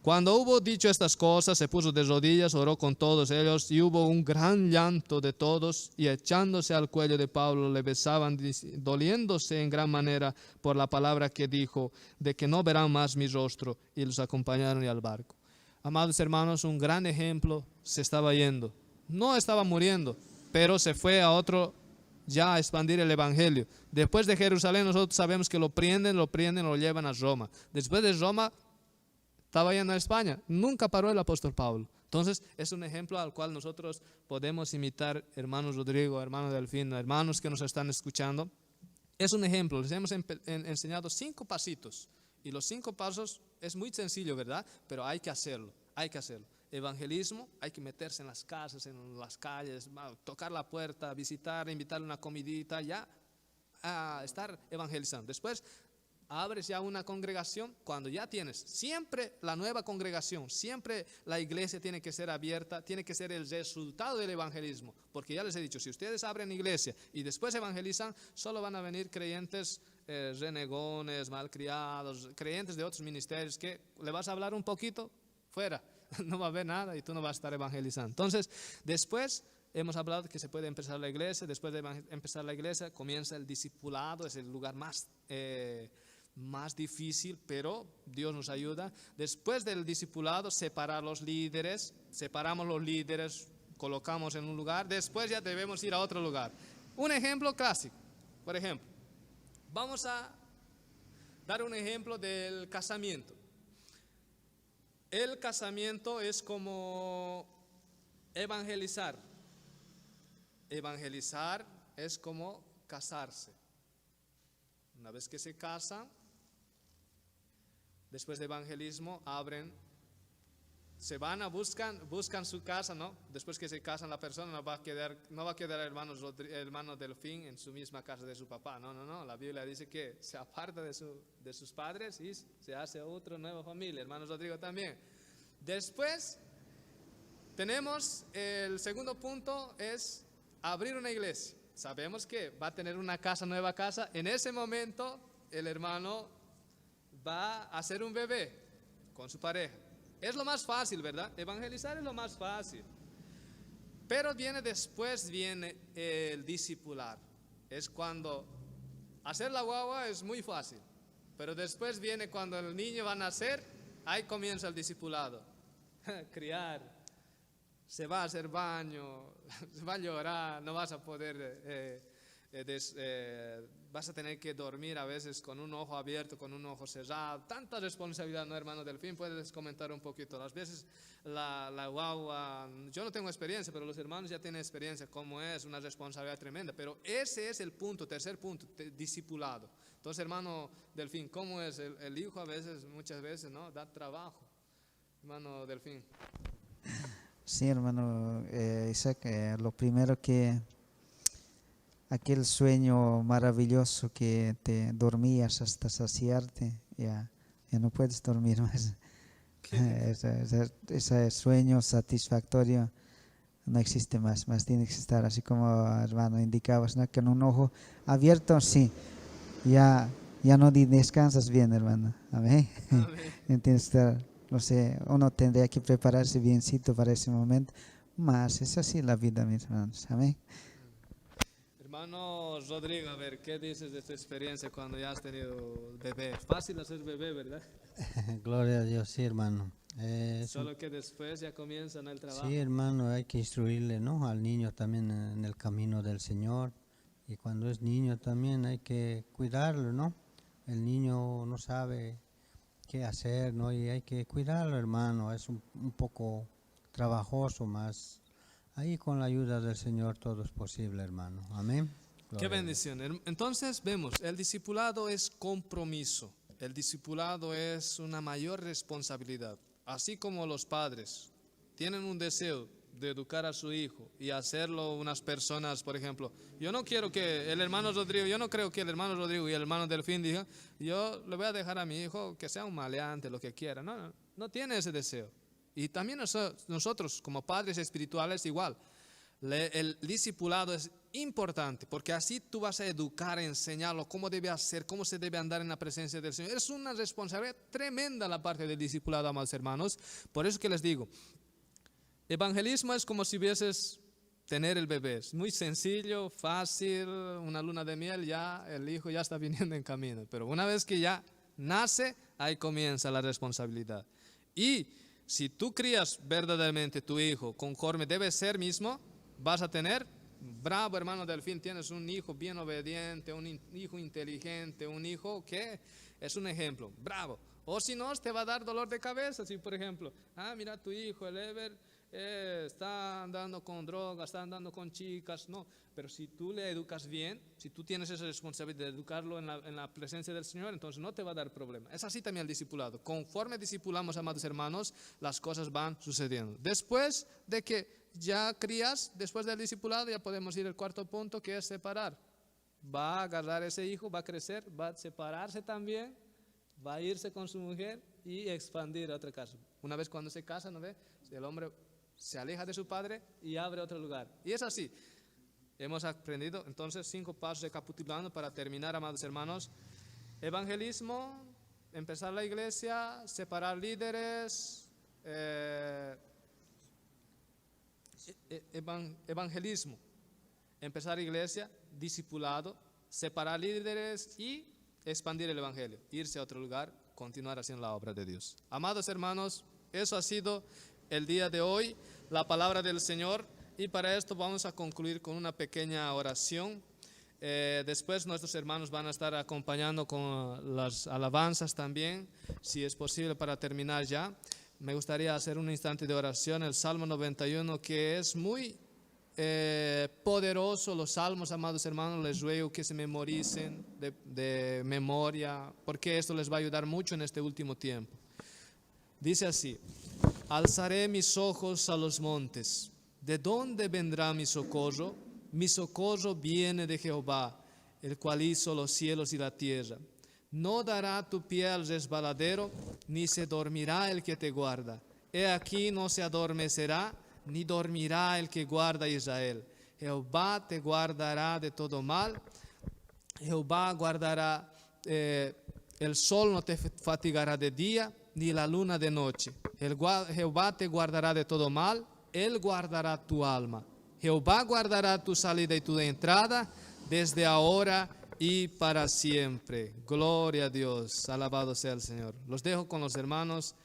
Cuando hubo dicho estas cosas, se puso de rodillas, oró con todos ellos, y hubo un gran llanto de todos, y echándose al cuello de Pablo le besaban, doliéndose en gran manera por la palabra que dijo, de que no verán más mi rostro, y los acompañaron al barco. Amados hermanos, un gran ejemplo se estaba yendo. No estaba muriendo, pero se fue a otro ya a expandir el evangelio. Después de Jerusalén nosotros sabemos que lo prenden, lo llevan a Roma. Después de Roma estaba yendo a España. Nunca paró el apóstol Pablo. Entonces es un ejemplo al cual nosotros podemos imitar, hermanos Rodrigo, hermano Delfino, hermanos que nos están escuchando. Es un ejemplo. Les hemos enseñado 5 pasitos. Y los 5 pasos es muy sencillo, ¿verdad? Pero hay que hacerlo. Evangelismo, hay que meterse en las casas, en las calles, tocar la puerta, visitar, invitarle una comidita, ya a estar evangelizando. Después abres ya una congregación. Cuando ya tienes siempre la nueva congregación, siempre la iglesia tiene que ser abierta, tiene que ser el resultado del evangelismo, porque ya les he dicho, si ustedes abren iglesia y después evangelizan, solo van a venir creyentes renegones, malcriados, creyentes de otros ministerios que le vas a hablar un poquito, fuera, no va a haber nada y tú no vas a estar evangelizando. Entonces después hemos hablado que se puede empezar la iglesia. Después de empezar la iglesia comienza el discipulado, es el lugar más difícil, pero Dios nos ayuda. Después del discipulado, separamos los líderes, colocamos en un lugar, después ya debemos ir a otro lugar. Un ejemplo clásico, por ejemplo, vamos a dar un ejemplo del casamiento. El casamiento es como evangelizar. Evangelizar es como casarse. Una vez que se casan, después de evangelismo, buscan su casa, ¿no? Después que se casan, la persona no va a quedar hermano Delfín en su misma casa de su papá. No. La Biblia dice que se aparta de sus padres y se hace otra nueva familia. Hermanos Rodrigo también. Después tenemos el segundo punto, es abrir una iglesia. Sabemos que va a tener una nueva casa. En ese momento el hermano va a hacer un bebé con su pareja. Es lo más fácil, ¿verdad? Evangelizar es lo más fácil. Pero después viene el discipular. Es cuando hacer la guagua es muy fácil. Pero después viene cuando el niño va a nacer, ahí comienza el discipulado. Criar. Se va a hacer baño, se va a llorar, no vas a poder vas a tener que dormir a veces con un ojo abierto, con un ojo cerrado. Tanta responsabilidad, ¿no, hermano Delfín? Puedes comentar un poquito. Las veces la guagua, yo no tengo experiencia, pero los hermanos ya tienen experiencia, cómo es una responsabilidad tremenda. Pero ese es el punto, tercer punto, discipulado. Entonces, hermano Delfín, ¿cómo es? El hijo a veces, muchas veces, ¿no? Da trabajo. Hermano Delfín. Sí, hermano Isaac, lo primero que aquel sueño maravilloso que te dormías hasta saciarte, ya no puedes dormir más. Ese sueño satisfactorio no existe más tiene que estar así como, hermano, indicabas, ¿no? Que en un ojo abierto, sí, ya no descansas bien, hermano. Amén. Tienes que estar, no sé, uno tendría que prepararse biencito para ese momento, más es así la vida, mis hermanos. Amén. Hermano Rodrigo, a ver, ¿qué dices de tu experiencia cuando ya has tenido bebé? Fácil hacer bebé, ¿verdad? Gloria a Dios, sí, hermano. Solo que después ya comienzan el trabajo. Sí, hermano, hay que instruirle, ¿no? Al niño también en el camino del Señor. Y cuando es niño también hay que cuidarlo, ¿no? El niño no sabe qué hacer, ¿no? Y hay que cuidarlo, hermano. Es un poco trabajoso, más ahí con la ayuda del Señor todo es posible, hermano. Amén. Qué bendición. Entonces vemos, el discipulado es compromiso. El discipulado es una mayor responsabilidad. Así como los padres tienen un deseo de educar a su hijo y hacerlo unas personas, por ejemplo, yo no quiero que el hermano Rodrigo, yo no creo que el hermano Rodrigo y el hermano Delfín digan, yo le voy a dejar a mi hijo que sea un maleante, lo que quiera. No tiene ese deseo. Y también nosotros como padres espirituales igual. El discipulado es importante porque así tú vas a educar, enseñarlo cómo debe hacer, cómo se debe andar en la presencia del Señor. Es una responsabilidad tremenda la parte del discipulado, amados hermanos. Por eso que les digo, evangelismo es como si vieses tener el bebé. Es muy sencillo, fácil, una luna de miel, ya el hijo ya está viniendo en camino. Pero una vez que ya nace, ahí comienza la responsabilidad. Y si tú crías verdaderamente tu hijo conforme debe ser mismo, vas a tener, bravo hermano Delfín, tienes un hijo bien obediente, un hijo inteligente, un hijo que es un ejemplo, bravo. O si no, te va a dar dolor de cabeza, si por ejemplo, mira tu hijo, el Ever, está andando con drogas, está andando con chicas, no. Pero si tú le educas bien, si tú tienes esa responsabilidad de educarlo en la presencia del Señor, entonces no te va a dar problema. Es así también el discipulado. Conforme discipulamos, amados hermanos, las cosas van sucediendo. Después de que ya crías, después del discipulado, ya podemos ir al cuarto punto, que es separar. Va a agarrar ese hijo, va a crecer, va a separarse también, va a irse con su mujer y expandir a otra casa. Una vez cuando se casa, ¿no ve? El hombre se aleja de su padre y abre otro lugar. Y es así. Hemos aprendido entonces 5 pasos recapitulando para terminar, amados hermanos. Evangelismo, empezar la iglesia, separar líderes, evangelismo, empezar iglesia, discipulado, separar líderes y expandir el evangelio, irse a otro lugar, continuar haciendo la obra de Dios. Amados hermanos, eso ha sido el día de hoy, la palabra del Señor, y para esto vamos a concluir con una pequeña oración. Después nuestros hermanos van a estar acompañando con las alabanzas también, si es posible para terminar ya. Me gustaría hacer un instante de oración, el Salmo 91, que es muy poderoso. Los salmos, amados hermanos, les ruego que se memoricen de memoria, porque esto les va a ayudar mucho en este último tiempo. Dice así: alzaré mis ojos a los montes, ¿de dónde vendrá mi socorro? Mi socorro viene de Jehová, el cual hizo los cielos y la tierra. No dará tu pie al resbaladero, ni se dormirá el que te guarda. He aquí no se adormecerá, ni dormirá el que guarda a Israel. Jehová te guardará de todo mal. Jehová guardará, el sol no te fatigará de día, ni la luna de noche. Jehová te guardará de todo mal, Él guardará tu alma. Jehová guardará tu salida y tu entrada, desde ahora y para siempre. Gloria a Dios, alabado sea el Señor. Los dejo con los hermanos.